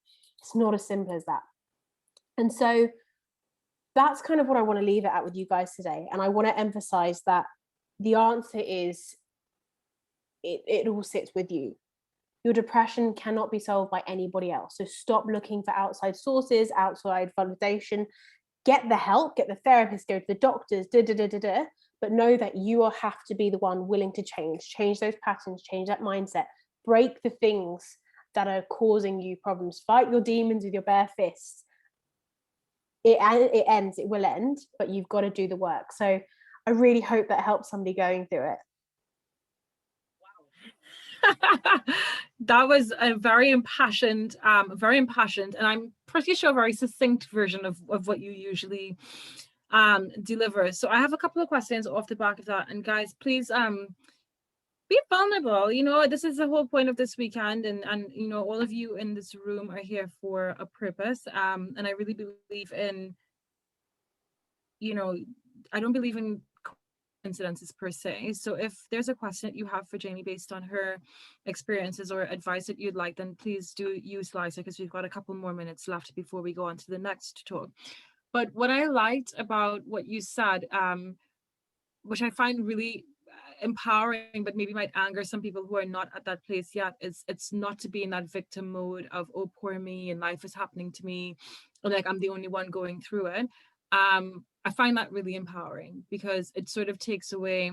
Speaker 2: It's not as simple as that. And so that's kind of what I want to leave it at with you guys today. And I want to emphasize that the answer is, it all sits with you. Your depression cannot be solved by anybody else. So stop looking for outside sources, outside validation. Get the help, get the therapist, go to the doctors, but know that you will have to be the one willing to change those patterns, change that mindset, break the things that are causing you problems, fight your demons with your bare fists. It will end, but you've got to do the work. So I really hope that helps somebody going through it.
Speaker 1: That was a very impassioned, and I'm pretty sure very succinct version of what you usually deliver. So I have a couple of questions off the back of that, and guys, please be vulnerable. You know, this is the whole point of this weekend, and you know, all of you in this room are here for a purpose, and I really believe in, you know, I don't believe in coincidences per se. So if there's a question that you have for Jamie based on her experiences or advice that you'd like, then please do utilize it, because we've got a couple more minutes left before we go on to the next talk. But what I liked about what you said, which I find really empowering, but maybe might anger some people who are not at that place yet, is it's not to be in that victim mode of, oh, poor me, and life is happening to me, or like I'm the only one going through it. I find that really empowering, because it sort of takes away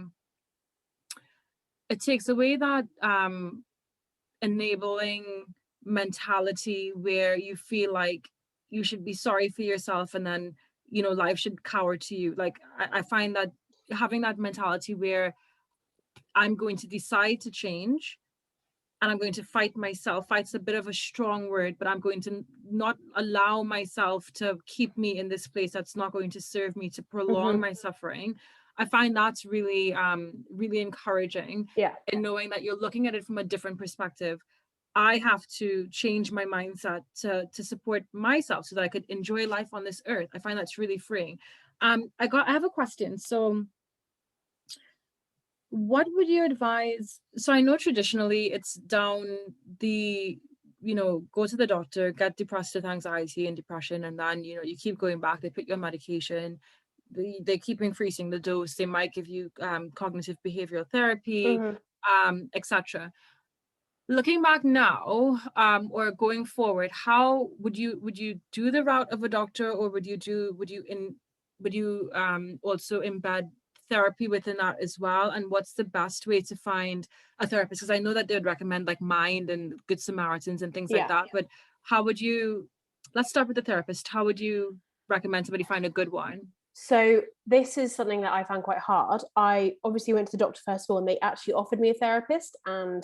Speaker 1: that enabling mentality where you feel like you should be sorry for yourself, and then, you know, life should cower to you. Like I find that having that mentality where I'm going to decide to change, and I'm going to fight myself. Fight's a bit of a strong word, but I'm going to not allow myself to keep me in this place that's not going to serve me, to prolong my suffering. I find that's really, really encouraging.
Speaker 2: Yeah.
Speaker 1: And knowing that you're looking at it from a different perspective. I have to change my mindset to support myself so that I could enjoy life on this earth. I find that's really freeing. I have a question. So what would you advise? So I know traditionally it's down the, you know, go to the doctor, get depressed with anxiety and depression, and then, you know, you keep going back, they put you on medication, they keep increasing the dose, they might give you cognitive behavioral therapy, etc. Looking back now, or going forward, how would you do the route of a doctor, or would you also embed therapy within that as well? And what's the best way to find a therapist? Because I know that they would recommend like Mind and Good Samaritans and things like that. But how would you? Let's start with the therapist. How would you recommend somebody find a good one?
Speaker 2: So this is something that I found quite hard. I obviously went to the doctor first of all, and they actually offered me a therapist, and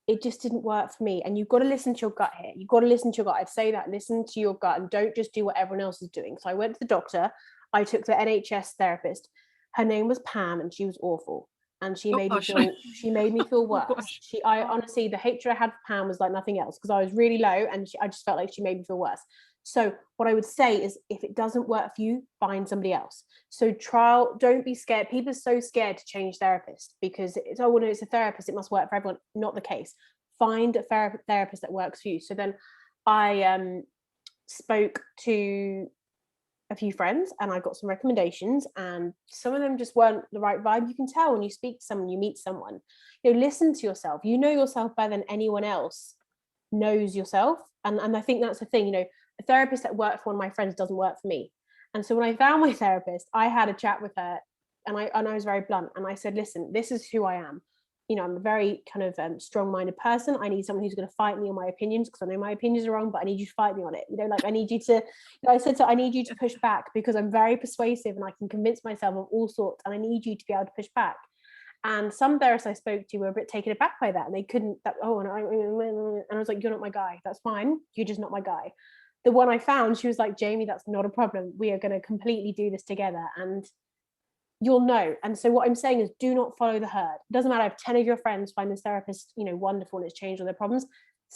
Speaker 2: it just didn't work for me. And you've got to listen to your gut here. You've got to listen to your gut. I'd say that, listen to your gut, and don't just do what everyone else is doing. So I went to the doctor. I took the NHS therapist. Her name was Pam, and she was awful. And she made me feel worse. I honestly, the hatred I had for Pam was like nothing else, because I was really low, and I just felt like she made me feel worse. So what I would say is, if it doesn't work for you, find somebody else. So don't be scared. People are so scared to change therapist because it's, oh, well, no, it's a therapist, it must work for everyone. Not the case. Find a therapist that works for you. So then I spoke to a few friends, and I got some recommendations, and some of them just weren't the right vibe. You can tell when you speak to someone, you meet someone, you know, listen to yourself. You know yourself better than anyone else knows yourself. And I think that's the thing, you know, a therapist that worked for one of my friends doesn't work for me. And so when I found my therapist, I had a chat with her, and I was very blunt, and I said, listen, this is who I am. You know, I'm a very kind of strong-minded person. I need someone who's going to fight me on my opinions, because I know my opinions are wrong, but I need you to fight me on it. You know, like I need you to, you know, I said, so I need you to push back, because I'm very persuasive and I can convince myself of all sorts, and I need you to be able to push back. And some therapists I spoke to were a bit taken aback by that, and they couldn't, and I was like, you're not my guy. That's fine. You're just not my guy. The one I found, she was like, Jamie, that's not a problem. We are going to completely do this together, and you'll know. And so what I'm saying is, do not follow the herd. It doesn't matter if 10 of your friends find this therapist, wonderful, and it's changed all their problems.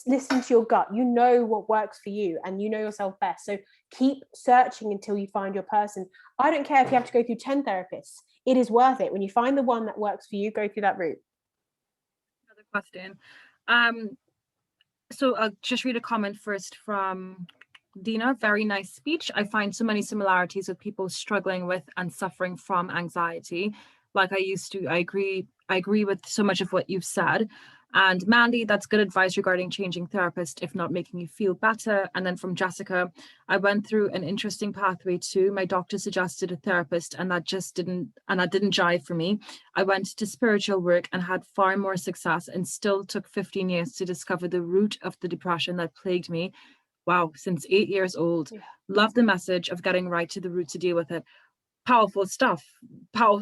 Speaker 2: Listen to your gut. You know what works for you, and you know yourself best. So keep searching until you find your person. I don't care if you have to go through 10 therapists. It is worth it. When you find the one that works for you, go through that route.
Speaker 1: Another question. So I'll just read a comment first from Dina. Very nice speech. I find so many similarities with people struggling with and suffering from anxiety. Like I used to, I agree with so much of what you've said. And Mandy, that's good advice regarding changing therapist if not making you feel better. And then from Jessica, I went through an interesting pathway too. My doctor suggested a therapist and that didn't jive for me. I went to spiritual work and had far more success, and still took 15 years to discover the root of the depression that plagued me. Wow, since 8 years old.
Speaker 2: Yeah.
Speaker 1: Love the message of getting right to the root to deal with it. Powerful stuff.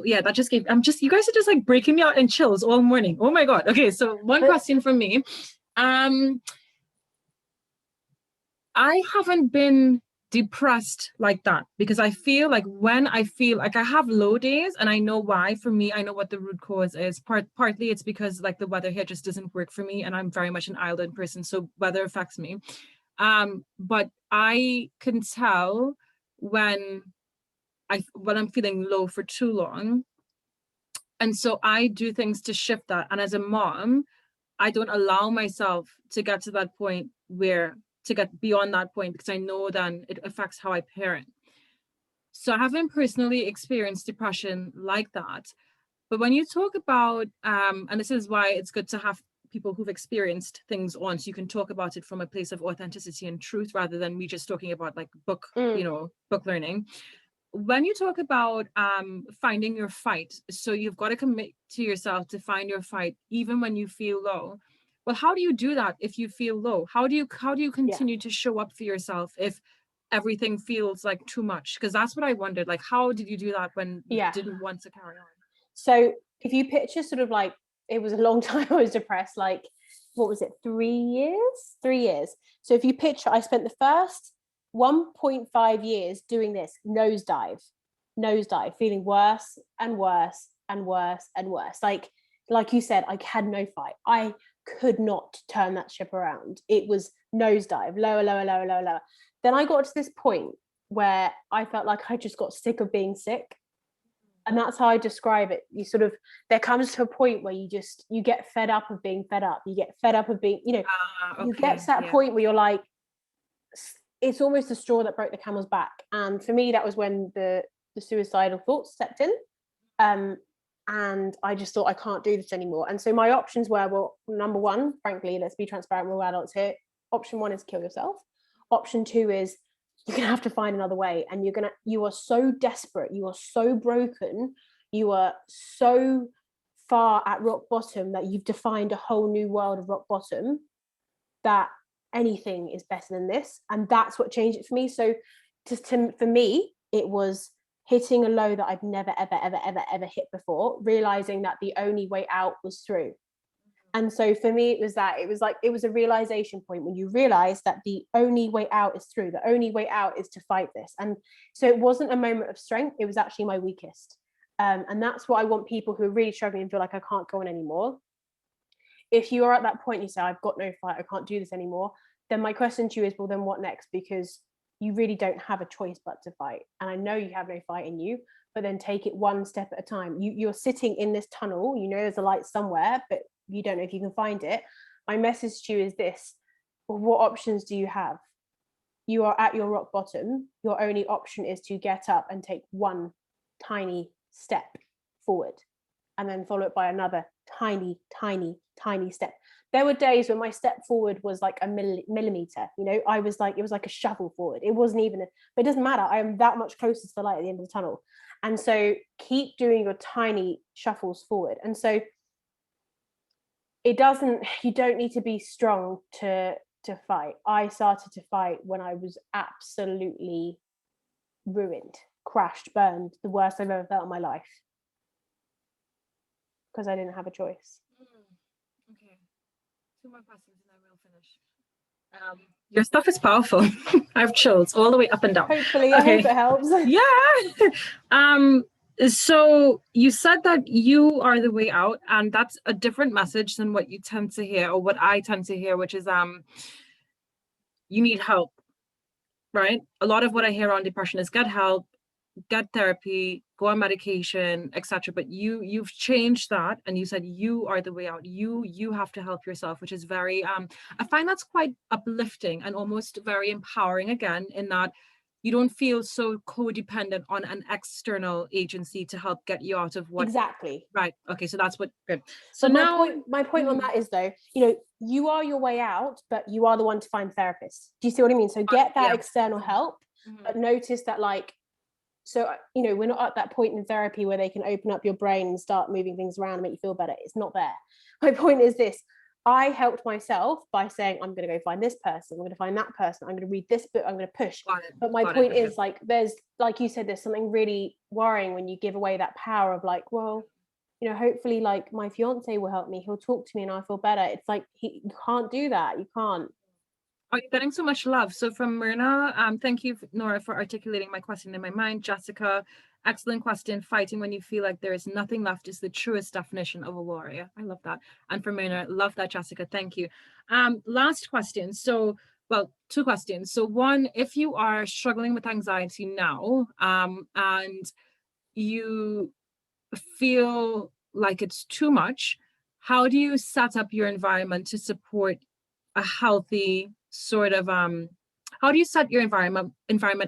Speaker 1: Yeah, that just gave, you guys are just like breaking me out in chills all morning. Oh my God. Okay, so one question from me. I haven't been depressed like that, because I feel like when I feel like I have low days, and I know why. For me, I know what the root cause is. Partly it's because like the weather here just doesn't work for me, and I'm very much an island person, so weather affects me. But I can tell when I'm feeling low for too long. And so I do things to shift that. And as a mom, I don't allow myself to get to that point to get beyond that point, because I know then it affects how I parent. So I haven't personally experienced depression like that. But when you talk about, and this is why it's good to have people who've experienced things on, so you can talk about it from a place of authenticity and truth, rather than me just talking about like book learning. When you talk about finding your fight, so you've got to commit to yourself to find your fight even when you feel low. Well, how do you do that if you feel low? How do you continue to show up for yourself if everything feels like too much? Because that's what I wondered, like, how did you do that when you didn't want to carry on?
Speaker 2: So if you picture sort of like, it was a long time I was depressed, like, what was it, 3 years? 3 years. So if you picture, I spent the first 1.5 years doing this nosedive, feeling worse and worse and worse and worse. Like you said, I had no fight. I could not turn that ship around. It was nosedive, lower, lower, lower, lower, lower. Then I got to this point where I felt like I just got sick of being sick. And that's how I describe it. You sort of, there comes to a point where you get fed up of being fed up. You get fed up of being, you get to that point where you're like, it's almost the straw that broke the camel's back. And for me, that was when the suicidal thoughts stepped in. And I just thought, I can't do this anymore. And so my options were, well, number one, frankly, let's be transparent, we're all adults here. Option one is kill yourself. Option two is you're gonna have to find another way, and you are so desperate, you are so broken, you are so far at rock bottom that you've defined a whole new world of rock bottom, that anything is better than this. And that's what changed it for me. So for me, it was hitting a low that I'd never ever ever ever ever hit before, realizing that the only way out was through. And so for me, it was a realization point when you realize that the only way out is through. The only way out is to fight this. And so it wasn't a moment of strength. It was actually my weakest. And that's what I want people who are really struggling and feel like I can't go on anymore. If you are at that point, you say, I've got no fight, I can't do this anymore. Then my question to you is, well, then what next? Because you really don't have a choice but to fight. And I know you have no fight in you, but then take it one step at a time. You're sitting in this tunnel, there's a light somewhere, but you don't know if you can find it. My message to you is this: well, what options do you have? You are at your rock bottom. Your only option is to get up and take one tiny step forward, and then follow it by another tiny, tiny, tiny step. There were days when my step forward was like a millimeter. I was like, it was like a shovel forward. It wasn't even, but it doesn't matter. I am that much closer to the light at the end of the tunnel. And so keep doing your tiny shuffles forward. And so you don't need to be strong to fight. I started to fight when I was absolutely ruined, crashed, burned, the worst I've ever felt in my life. because I didn't have a choice.
Speaker 1: Okay. 2 more questions and then we'll finish. Your stuff is powerful. I have chills all the way up and down.
Speaker 2: Hopefully, I hope it helps.
Speaker 1: Yeah. So you said that you are the way out, and that's a different message than what you tend to hear, or what I tend to hear, which is you need help, right? A lot of what I hear on depression is get help, get therapy, go on medication, etc. But you've changed that, and you said you are the way out. You have to help yourself, which is very I find that's quite uplifting and almost very empowering, again, in that you don't feel so codependent on an external agency to help get you out of what.
Speaker 2: Exactly.
Speaker 1: Right. Okay, so that's what good. So
Speaker 2: but
Speaker 1: now
Speaker 2: my point on that is, though, you are your way out, but you are the one to find therapists. Do you see what I mean? So get that external help, but notice that, like, so, we're not at that point in therapy where they can open up your brain and start moving things around and make you feel better. It's not there. My point is this. I helped myself by saying, I'm going to go find this person. I'm going to find that person. I'm going to read this book. I'm going to push. But my point is, like, there's, like you said, there's something really worrying when you give away that power of, like, well, hopefully, like, my fiance will help me. He'll talk to me and I'll feel better. It's like, you can't do that. You can't.
Speaker 1: Oh, you're getting so much love. So from Myrna, thank you, Nora, for articulating my question in my mind. Jessica, excellent question. Fighting when you feel like there is nothing left is the truest definition of a warrior. I love that. And from Myrna, love that, Jessica. Thank you. Last question. So, well, 2 questions. So one, if you are struggling with anxiety now, and you feel like it's too much, how do you set up your environment to support a healthy sort of how do you set your environment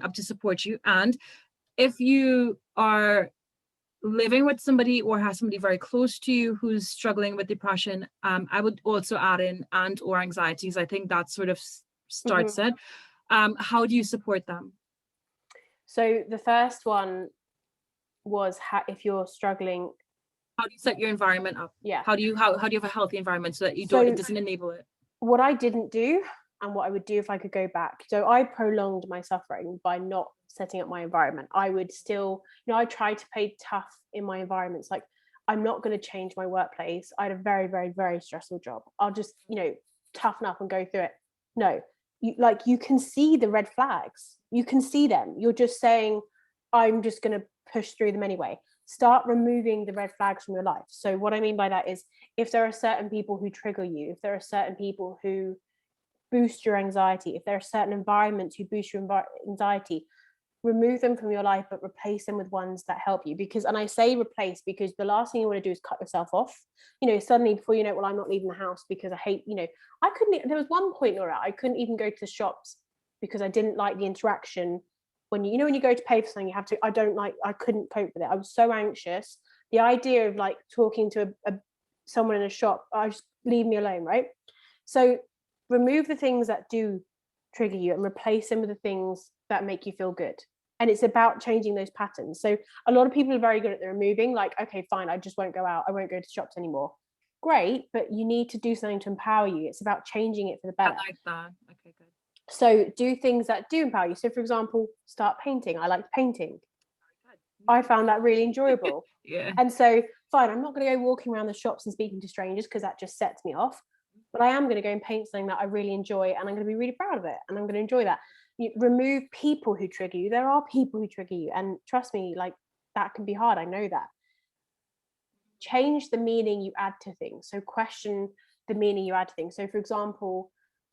Speaker 1: up to support you? And if you are living with somebody or have somebody very close to you who's struggling with depression, I would also add in and or anxieties. I think that sort of starts it. How do you support them?
Speaker 2: So the first one was, if you're struggling,
Speaker 1: how do you set your environment up?
Speaker 2: Yeah.
Speaker 1: How do you have a healthy environment so that it doesn't enable it?
Speaker 2: What I didn't do and what I would do if I could go back. So I prolonged my suffering by not setting up my environment. I would still, I tried to play tough in my environments. Like, I'm not going to change my workplace. I had a very, very, very stressful job. I'll just, toughen up and go through it. No, you can see the red flags. You can see them. You're just saying, I'm just going to push through them anyway. Start removing the red flags from your life. So what I mean by that is, if there are certain people who trigger you, if there are certain people who boost your anxiety, if there are certain environments who boost your anxiety, remove them from your life, but replace them with ones that help you. And I say replace because the last thing you want to do is cut yourself off. Suddenly before you know it, well, I'm not leaving the house because I hate, I couldn't, there was one point, Nora, I couldn't even go to the shops because I didn't like the interaction. When when you go to pay for something, I couldn't cope with it. I was so anxious. The idea of, like, talking to someone in a shop, I just leave me alone, right? So remove the things that do trigger you and replace them with the things that make you feel good. And it's about changing those patterns. So a lot of people are very good at the removing, like, okay, fine, I just won't go out. I won't go to shops anymore. Great, but you need to do something to empower you. It's about changing it for the better.
Speaker 1: I like that. Okay, good.
Speaker 2: So do things that do empower you. So, for example, start painting. I liked painting. I found that really enjoyable.
Speaker 1: Yeah.
Speaker 2: And so, fine, I'm not going to go walking around the shops and speaking to strangers because that just sets me off. But I am going to go and paint something that I really enjoy, and I'm going to be really proud of it, and I'm going to enjoy that. You remove people who trigger you. There are people who trigger you, and trust me, like, that can be hard. I know that. Change the meaning you add to things. So question the meaning you add to things. So, for example,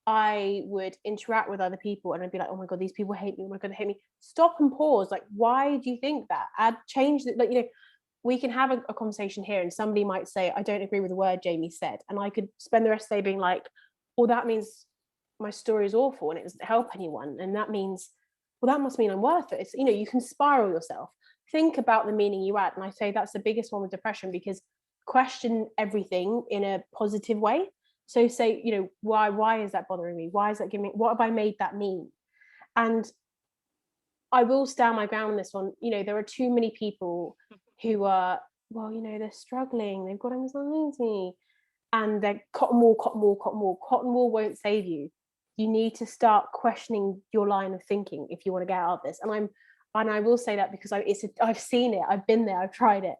Speaker 2: I would interact with other people and I'd be like, oh my God, these people hate me. Oh my God, they hate me. Stop and pause. Like, why do you think that? Change that. Like, we can have a conversation here and somebody might say, I don't agree with the word Jamie said. And I could spend the rest of the day being like, well, that means my story is awful and it doesn't help anyone. And that means, well, that must mean I'm worth it. It's, you can spiral yourself. Think about the meaning you add. And I say that's the biggest one with depression, because question everything in a positive way. So say, why is that bothering me? Why is that giving me, what have I made that mean? And I will stand my ground on this one. There are too many people who are, well, they're struggling, they've got anxiety, and they're cotton wool. Cotton wool won't save you. You need to start questioning your line of thinking if you want to get out of this. And I will say that because I've seen it, I've been there, I've tried it.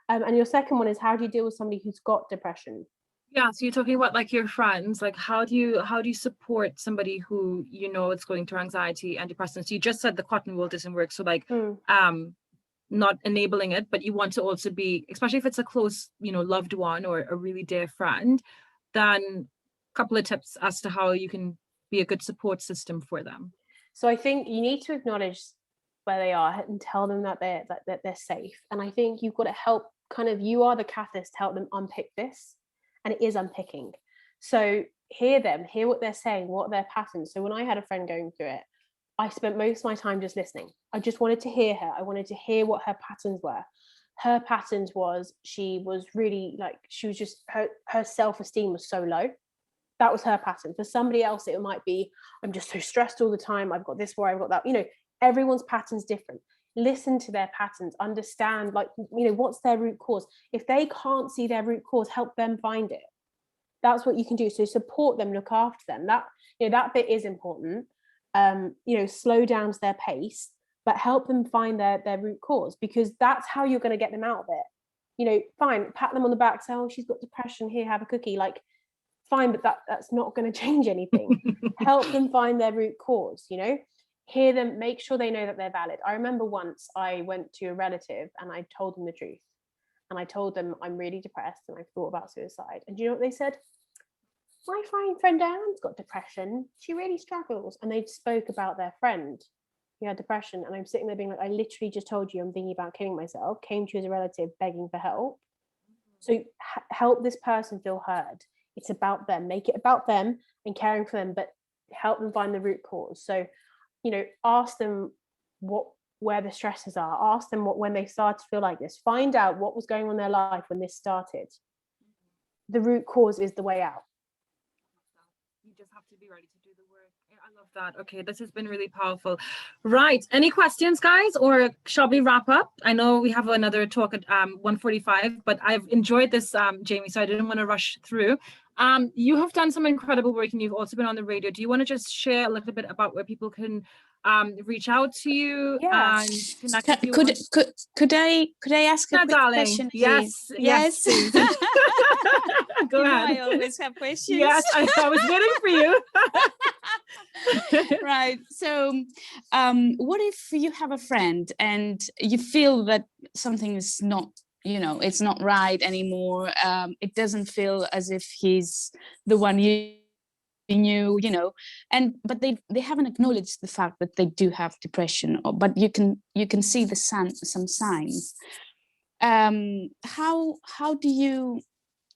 Speaker 2: And your second one is, how do you deal with somebody who's got depression?
Speaker 1: Yeah, so you're talking about like your friends, like how do you support somebody who is going through anxiety and depression? So you just said the cotton wool doesn't work, so like not enabling it, but you want to also be, especially if it's a close, loved one or a really dear friend, then a couple of tips as to how you can be a good support system for them.
Speaker 2: So I think you need to acknowledge where they are and tell them that they're safe. And I think you've got to help, kind of, you are the catalyst to help them unpick this, and it is unpicking. So hear them, hear what they're saying, what are their patterns. So when I had a friend going through it, I spent most of my time just listening. I just wanted to hear her. I wanted to hear what her patterns were. Her patterns was, she was really like, she was just, her self-esteem was so low. That was her pattern. For somebody else, it might be, I'm just so stressed all the time. I've got this worry, I've got that. Everyone's pattern's different. Listen to their patterns, understand, like, what's their root cause. If they can't see their root cause, help them find it. That's what you can do. So support them, look after them. That bit is important. Slow down their pace, but help them find their root cause, because that's how you're going to get them out of it. Fine, pat them on the back, say, oh, she's got depression, here, have a cookie. Like, fine, but that's not going to change anything. Help them find their root cause. Hear them, make sure they know that they're valid. I remember once I went to a relative and I told them the truth, and I told them I'm really depressed and I've thought about suicide. And do you know what they said? My friend Anne's got depression, she really struggles. And they spoke about their friend who had depression, and I'm sitting there being like, I literally just told you I'm thinking about killing myself, came to you as a relative begging for help. So help this person feel heard. It's about them. Make it about them and caring for them, but help them find the root cause. So, ask them where the stresses are. Ask them when they start to feel like this. Find out what was going on in their life when this started. The root cause is the way out.
Speaker 1: You just have to be ready to do the work. I love that. Okay, this has been really powerful. Right. Any questions, guys, or shall we wrap up? I know we have another talk at 1:45, but I've enjoyed this, Jamie, so I didn't want to rush through. You have done some incredible work, and you've also been on the radio. Do you want to just share a little bit about where people can reach out to you and connect with you?
Speaker 3: Could I ask a quick question?
Speaker 1: Yes. Please. Go ahead.
Speaker 3: I always have questions.
Speaker 1: Yes, I was waiting for you.
Speaker 3: Right. So, what if you have a friend and you feel that something is not, it's not right anymore? It doesn't feel as if he's the one you knew, but they haven't acknowledged the fact that they do have depression, but you can see some signs. How do you?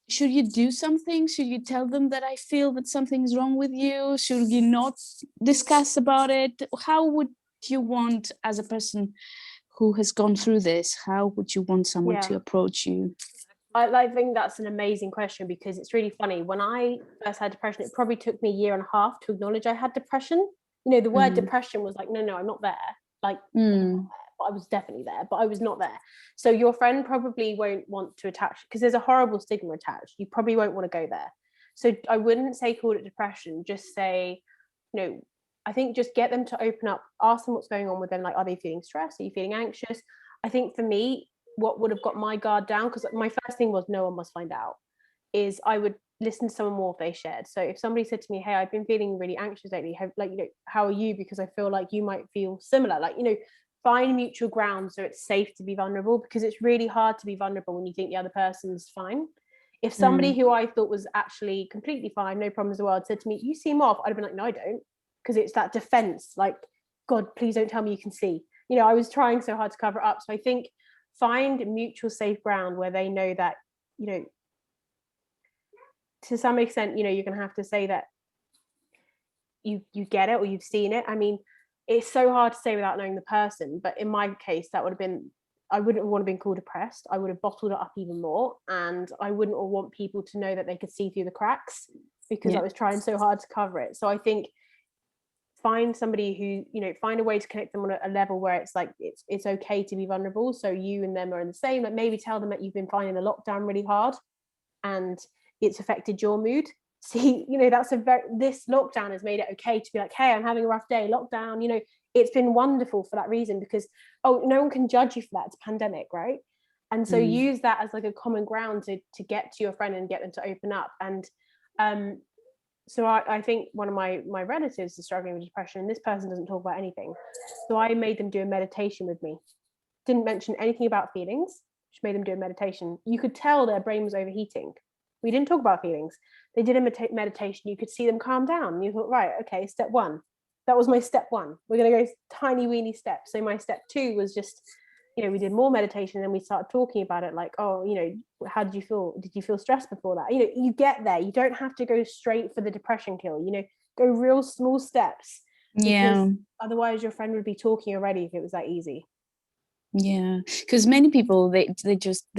Speaker 3: Should you do something? Should you tell them that I feel that something's wrong with you? Should you not discuss about it? How would you want, as a person who has gone through this, how would you want someone to approach you?
Speaker 2: I think that's an amazing question, because it's really funny. When I first had depression, it probably took me a year and a half to acknowledge I had depression. The word depression was like, no, I'm not there. Like, I was definitely there, but I was not there. So your friend probably won't want to attach, because there's a horrible stigma attached. You probably won't want to go there. So I wouldn't say call it depression. Just say, I think just get them to open up, ask them what's going on with them. Like, are they feeling stressed? Are you feeling anxious? I think for me, what would have got my guard down, because my first thing was no one must find out, is I would listen to someone more if they shared. So if somebody said to me, hey, I've been feeling really anxious lately, how are you? Because I feel like you might feel similar. Like, find mutual ground so it's safe to be vulnerable, because it's really hard to be vulnerable when you think the other person's fine. If somebody who I thought was actually completely fine, no problems in the world, said to me, you seem off, I'd have been like, no, I don't, because it's that defense, like, God, please don't tell me you can see. I was trying so hard to cover it up. So I think find mutual safe ground where they know that, to some extent, you're going to have to say that you get it, or you've seen it. I mean, it's so hard to say without knowing the person, but in my case, that would have been, I wouldn't want to been called depressed. I would have bottled it up even more, and I wouldn't want people to know that they could see through the cracks, because I was trying so hard to cover it. So I think find somebody who, find a way to connect them on a level where it's like it's okay to be vulnerable, so you and them are in the same. Like, maybe tell them that you've been finding the lockdown really hard and it's affected your mood. See, this lockdown has made it okay to be like, hey, I'm having a rough day, lockdown, it's been wonderful for that reason, because no one can judge you for that. It's a pandemic, right? And so use that as like a common ground to get to your friend and get them to open up. And so I think one of my relatives is struggling with depression, and this person doesn't talk about anything. So I made them do a meditation with me. Didn't mention anything about feelings. Just made them do a meditation. You could tell their brain was overheating. We didn't talk about feelings. They did a meditation. You could see them calm down. And you thought, right, okay, step one. That was my step one. We're going to go tiny, weeny steps. So my step two was just, we did more meditation, and then we started talking about it, like, oh, how did you feel? Did you feel stressed before that? You get there. You don't have to go straight for the depression kill. Go real small steps.
Speaker 3: Yeah.
Speaker 2: Otherwise your friend would be talking already if it was that easy.
Speaker 3: Yeah, because many people they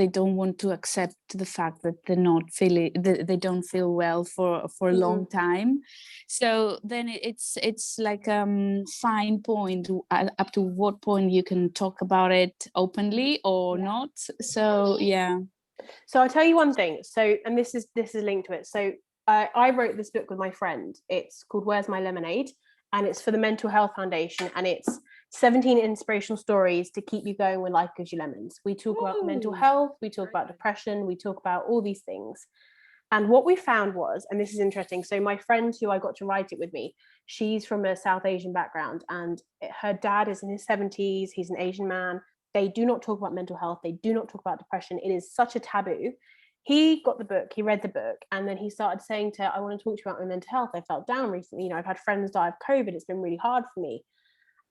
Speaker 3: don't want to accept the fact that they're not feeling, they don't feel well for a long time. So then it's like fine point up to what point you can talk about it openly or not. So yeah.
Speaker 2: So I'll tell you one thing. So, and this is linked to it. So I wrote this book with my friend. It's called Where's My Lemonade? And it's for the Mental Health Foundation, and it's 17 inspirational stories to keep you going when life gives you lemons. We talk about mental health, we talk about depression, we talk about all these things. And what we found was, and this is interesting, so my friend who I got to write it with me, she's from a South Asian background, and her dad is in his 70s, he's an Asian man. They do not talk about mental health, they do not talk about depression. It is such a taboo. He got the book, he read the book, and then he started saying to her, I want to talk to you about my mental health. I felt down recently. I've had friends die of COVID. It's been really hard for me.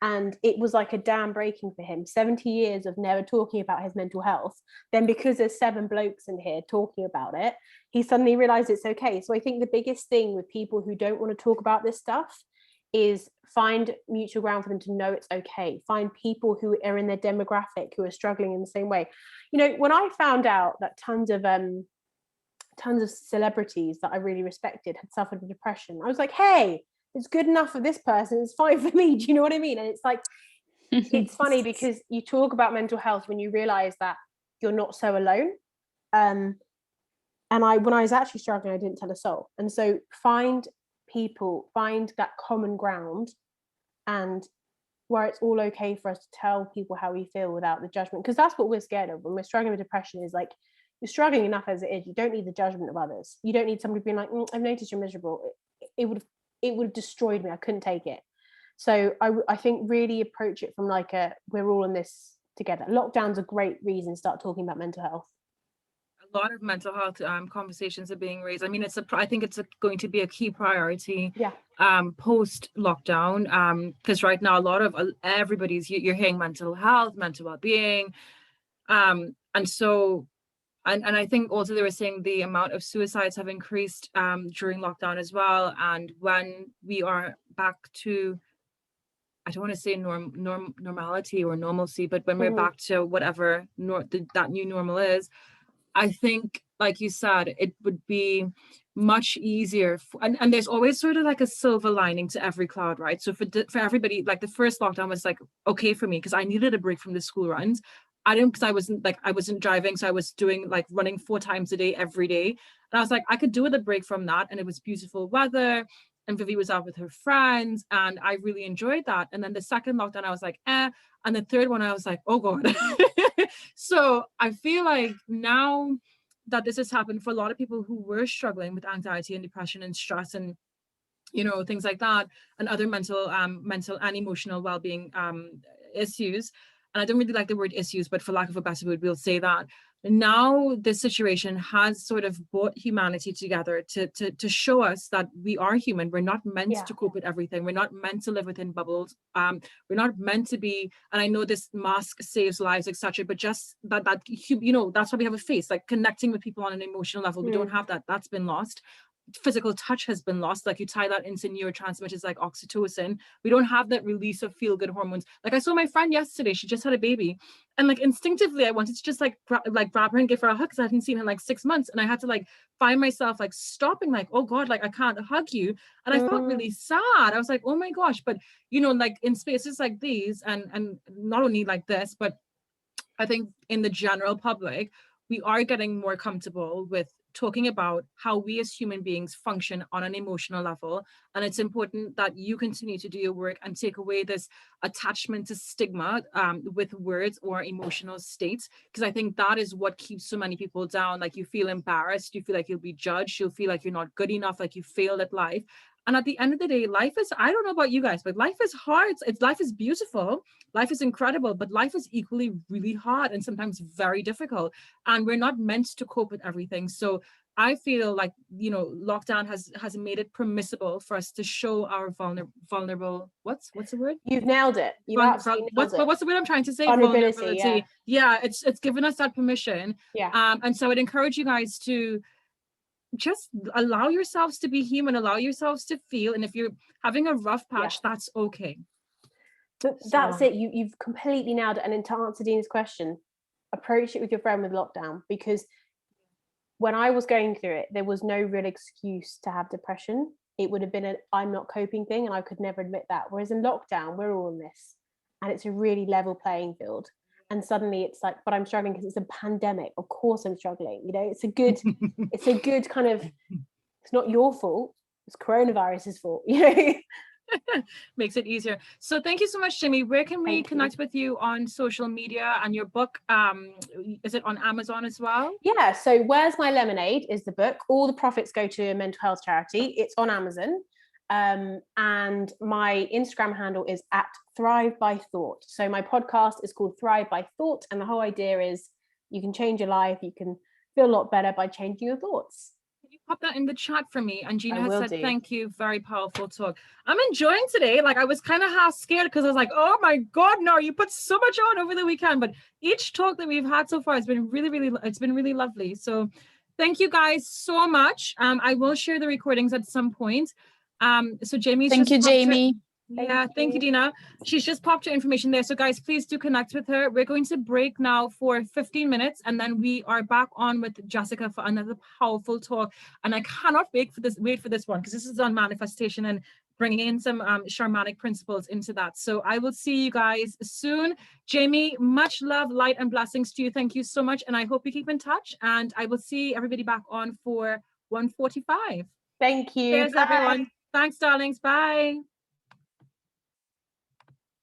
Speaker 2: And it was like a dam breaking for him. 70 years of never talking about his mental health. Then because there's 7 blokes in here talking about it, he suddenly realized it's okay. So I think the biggest thing with people who don't want to talk about this stuff is find mutual ground for them to know it's okay. Find people who are in their demographic who are struggling in the same way. When I found out that tons of celebrities that I really respected had suffered with depression, I was like, hey, it's good enough for this person, it's fine for me. Do you know what I mean? And it's like, it's funny because you talk about mental health when you realize that you're not so alone. And when I was actually struggling, I didn't tell a soul. And so find that common ground, and where it's all okay for us to tell people how we feel without the judgment, because that's what we're scared of when we're struggling with depression. Is like, you're struggling enough as it is. You don't need the judgment of others. You don't need somebody being like, I've noticed you're miserable. It would have destroyed me. I couldn't take it. So I think really approach it from like we're all in this together. Lockdown's a great reason to start talking about mental health.
Speaker 1: A lot of mental health conversations are being raised. I mean, I think it's going to be a key priority post lockdown, because right now a lot of everybody's, you're hearing mental health, mental well-being, and so and I think also they were saying the amount of suicides have increased during lockdown as well. And when we are back to, I don't want to say normality or normalcy, but when we're back to whatever that new normal is, I think, like you said, it would be much easier. And there's always sort of like a silver lining to every cloud, right? So for everybody, like the first lockdown was like okay for me because I needed a break from the school runs. Because I wasn't driving, so I was doing like running 4 times a day every day, and I was like, I could do with a break from that. And it was beautiful weather, and Vivi was out with her friends, and I really enjoyed that. And then the second lockdown, I was like, and the third one, I was like, oh god. So I feel like now that this has happened for a lot of people who were struggling with anxiety and depression and stress and things like that, and other mental and emotional well-being issues. And I don't really like the word issues, but for lack of a better word, we'll say that now this situation has sort of brought humanity together to show us that we are human. We're not meant to cope with everything. We're not meant to live within bubbles. We're not meant to be, and I know this mask saves lives, etc., but just that that's why we have a face, like connecting with people on an emotional level. We don't have that. That's been lost. Physical touch has been lost. Like you tie that into neurotransmitters like oxytocin. We don't have that release of feel-good hormones. Like I saw my friend yesterday, she just had a baby, and like instinctively I wanted to just like grab her and give her a hug because I hadn't seen her in like 6 months, and I had to like find myself like stopping, like, oh god, like I can't hug you. And I felt really sad. I was like, oh my gosh. But like in spaces like these, and not only like this, but I think in the general public, we are getting more comfortable with talking about how we as human beings function on an emotional level. And it's important that you continue to do your work and take away this attachment to stigma with words or emotional states, because I think that is what keeps so many people down. Like, you feel embarrassed, you feel like you'll be judged, you'll feel like you're not good enough, like you failed at life. And at the end of the day, life is, I don't know about you guys, but life is hard. Life is beautiful. Life is incredible, but life is equally really hard and sometimes very difficult. And we're not meant to cope with everything. So I feel like, you know, lockdown has made it permissible for us to show our vulnerable, what's the word?
Speaker 2: You've nailed it. You've absolutely nailed it.
Speaker 1: What's the word I'm trying to say?
Speaker 2: Vulnerability.
Speaker 1: Yeah, it's given us that permission.
Speaker 2: Yeah.
Speaker 1: And so I'd encourage you guys to just allow yourselves to be human, allow yourselves to feel. And if you're having a rough patch, that's okay.
Speaker 2: That's it. You've completely nailed it. And to answer Dina's question, approach it with your friend with lockdown, because when I was going through it, there was no real excuse to have depression. It would have been an I'm not coping thing, and I could never admit that. Whereas in lockdown, we're all in this, and it's a really level playing field. And suddenly it's like, but I'm struggling because it's a pandemic. Of course I'm struggling. You know, it's a good kind of, it's not your fault. It's coronavirus's fault, you know.
Speaker 1: Makes it easier. So thank you so much, Jimmy. Where can we connect with you on social media? And your book, is it on Amazon as well?
Speaker 2: Yeah, so Where's My Lemonade is the book. All the profits go to a mental health charity. It's on Amazon. And my Instagram handle is @ThriveByThought. So my podcast is called Thrive by Thought, and the whole idea is you can change your life, you can feel a lot better by changing your thoughts.
Speaker 1: Can you pop that in the chat for me? And Gina
Speaker 2: I
Speaker 1: has
Speaker 2: will
Speaker 1: said,
Speaker 2: do.
Speaker 1: thank you, very powerful talk. I'm enjoying today. Like, I was kind of half scared because I was like, oh my God, no, you put so much on over the weekend. But each talk that we've had so far has been it's been really lovely. So thank you guys so much. I will share the recordings at some point. So Jamie's
Speaker 3: Thank you, Jamie.
Speaker 1: Thank you, Dina. She's just popped her information there. So guys, please do connect with her. We're going to break now for 15 minutes, and then we are back on with Jessica for another powerful talk. And I cannot wait for this one, because this is on manifestation and bringing in some shamanic principles into that. So I will see you guys soon. Jamie, much love, light, and blessings to you. Thank you so much. And I hope you keep in touch. And I will see everybody back on for 1:45.
Speaker 2: Thank you.
Speaker 1: Cheers, everyone. Thanks, darlings. Bye.